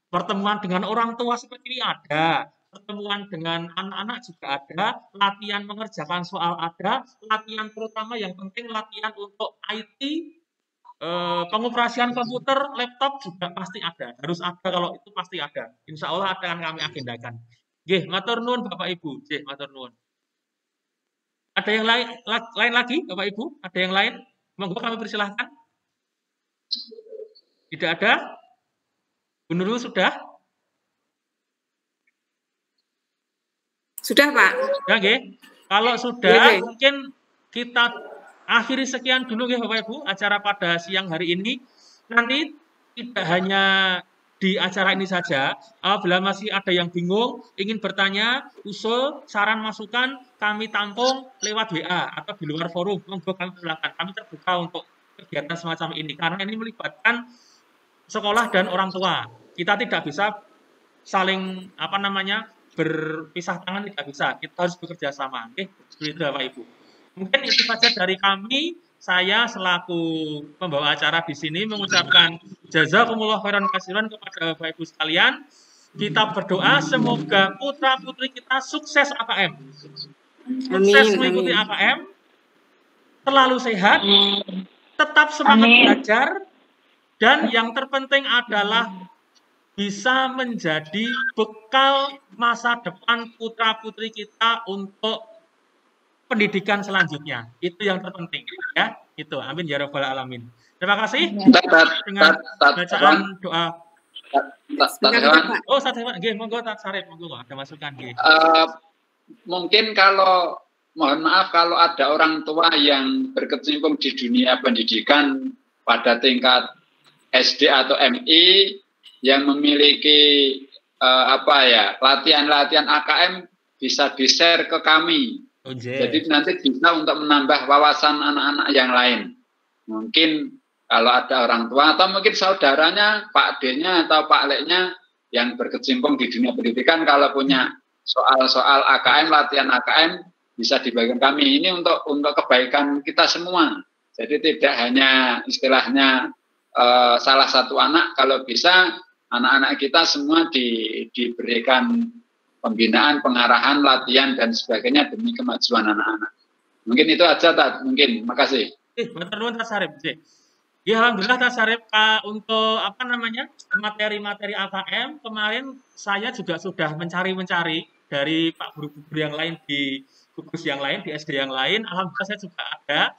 pertemuan dengan orang tua seperti ini ada, pertemuan dengan anak-anak juga ada, latihan mengerjakan soal ada, latihan terutama yang penting latihan untuk IT, pengoperasian komputer, laptop juga pasti ada. Harus ada, kalau itu pasti ada. Insya Allah akan kami agendakan. Matur nuwun Bapak Ibu. Matur nuwun. Ada yang lain lagi Bapak Ibu? Ada yang lain? Monggo kami persilahkan. Tidak ada? Bu Nurul sudah? Sudah, Pak. Ya, kalau sudah, mungkin kita akhiri sekian dulu Bapak Ibu acara pada siang hari ini. Nanti tidak hanya di acara ini saja, bila masih ada yang bingung, ingin bertanya, usul, saran, masukan, kami tampung lewat WA atau di luar forum. Monggo kami silakan. Kami terbuka untuk kegiatan semacam ini karena ini melibatkan sekolah dan orang tua. Kita tidak bisa saling berpisah tangan, tidak bisa. Kita harus bekerja sama. Seperti itu Bapak Ibu. Mungkin itu saja dari kami. Saya selaku pembawa acara di sini mengucapkan jazakumullah khairan katsiran kepada Bapak Ibu sekalian. Kita berdoa semoga putra-putri kita sukses AKM. Sukses mengikuti AKM, selalu sehat, tetap semangat belajar, dan yang terpenting adalah bisa menjadi bekal masa depan putra-putri kita untuk pendidikan selanjutnya. Itu yang terpenting, ya. Itu. Amin ya rabbal alamin. Terima kasih. Dengan bacaan doa. Ustaz Hewan, monggo Ustaz Sarip, monggo ada masukan mungkin kalau mohon maaf kalau ada orang tua yang berkecimpung di dunia pendidikan pada tingkat SD atau MI yang memiliki latihan-latihan AKM bisa di-share ke kami. Jadi nanti bisa untuk menambah wawasan anak-anak yang lain. Mungkin kalau ada orang tua atau mungkin saudaranya, Pak D-nya atau Pak Leknya yang berkecimpung di dunia pendidikan, kalau punya soal-soal AKM, latihan AKM, bisa dibagikan kami. Ini untuk kebaikan kita semua. Jadi tidak hanya istilahnya salah satu anak, kalau bisa anak-anak kita semua diberikan pembinaan, pengarahan, latihan dan sebagainya demi kemajuan anak-anak. Mungkin itu aja, Tat. Mungkin. Makasih. Matur nuwun Tas Syarif. Ya, alhamdulillah Tas Syarif, untuk materi-materi AKM kemarin saya juga sudah mencari dari Pak guru-guru yang lain di gugus yang lain, di SD yang lain. Alhamdulillah saya juga ada.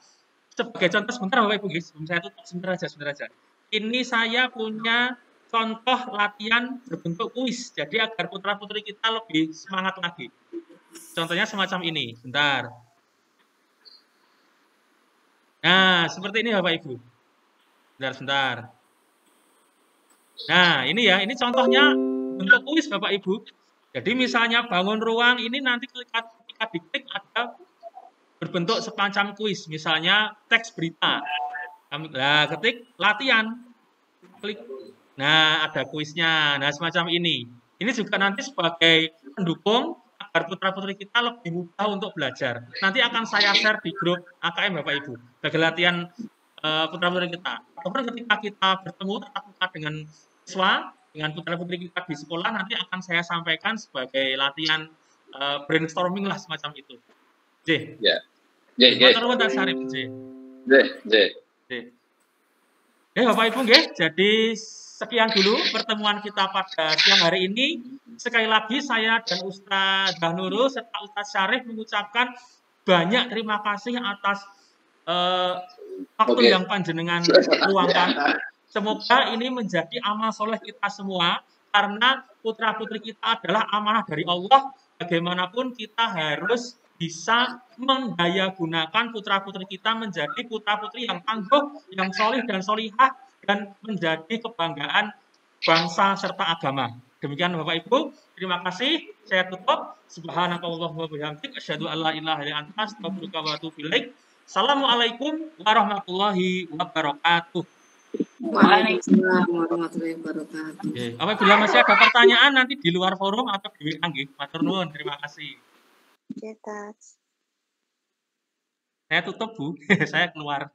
Sebagai contoh sebentar Bapak Ibu, sebelum saya tutup sebentar aja. Ini saya punya contoh latihan berbentuk kuis. Jadi agar putra-putri kita lebih semangat lagi. Contohnya semacam ini. Bentar. Nah, seperti ini Bapak Ibu. Sebentar. Nah, ini ya, ini contohnya bentuk kuis Bapak Ibu. Jadi misalnya bangun ruang, ini nanti ketika diklik ada berbentuk semacam kuis. Misalnya teks berita. Nah, ketik latihan. Klik. Nah, ada kuisnya. Nah, semacam ini. Ini juga nanti sebagai pendukung agar putra-putri kita lebih mudah untuk belajar. Nanti akan saya share di grup AKM Bapak Ibu. Sebagai latihan putra-putri kita. Ataupun ketika kita bertemu tatap muka dengan siswa, dengan putra-putri kita di sekolah, nanti akan saya sampaikan sebagai latihan brainstorming lah semacam itu. J. Ya. Matur Syarif, J. Ya, Bapak Ibu, jadi sekian dulu pertemuan kita pada siang hari ini. Sekali lagi saya dan Ustaz Nurul serta Ustaz Syarif mengucapkan banyak terima kasih atas waktu yang panjenengan luangkan. Semoga ini menjadi amal soleh kita semua, karena putra-putri kita adalah amanah dari Allah. Bagaimanapun kita harus bisa mendayagunakan putra-putri kita menjadi putra-putri yang tangguh, yang solih dan solihah, dan menjadi kebanggaan bangsa serta agama. Demikian Bapak Ibu, terima kasih. Saya tutup. Subhanakallahumma wa bihamdik, asyhadu an la ilaha illa anta, astaghfiruka wa atubu ilaik. Assalamualaikum warahmatullahi wabarakatuh. Waalaikumsalam warahmatullahi wabarakatuh. Apabila masih ada pertanyaan nanti di luar forum atau di WA nggih. Matur nuwun, terima kasih. Saya tutup Bu, saya keluar.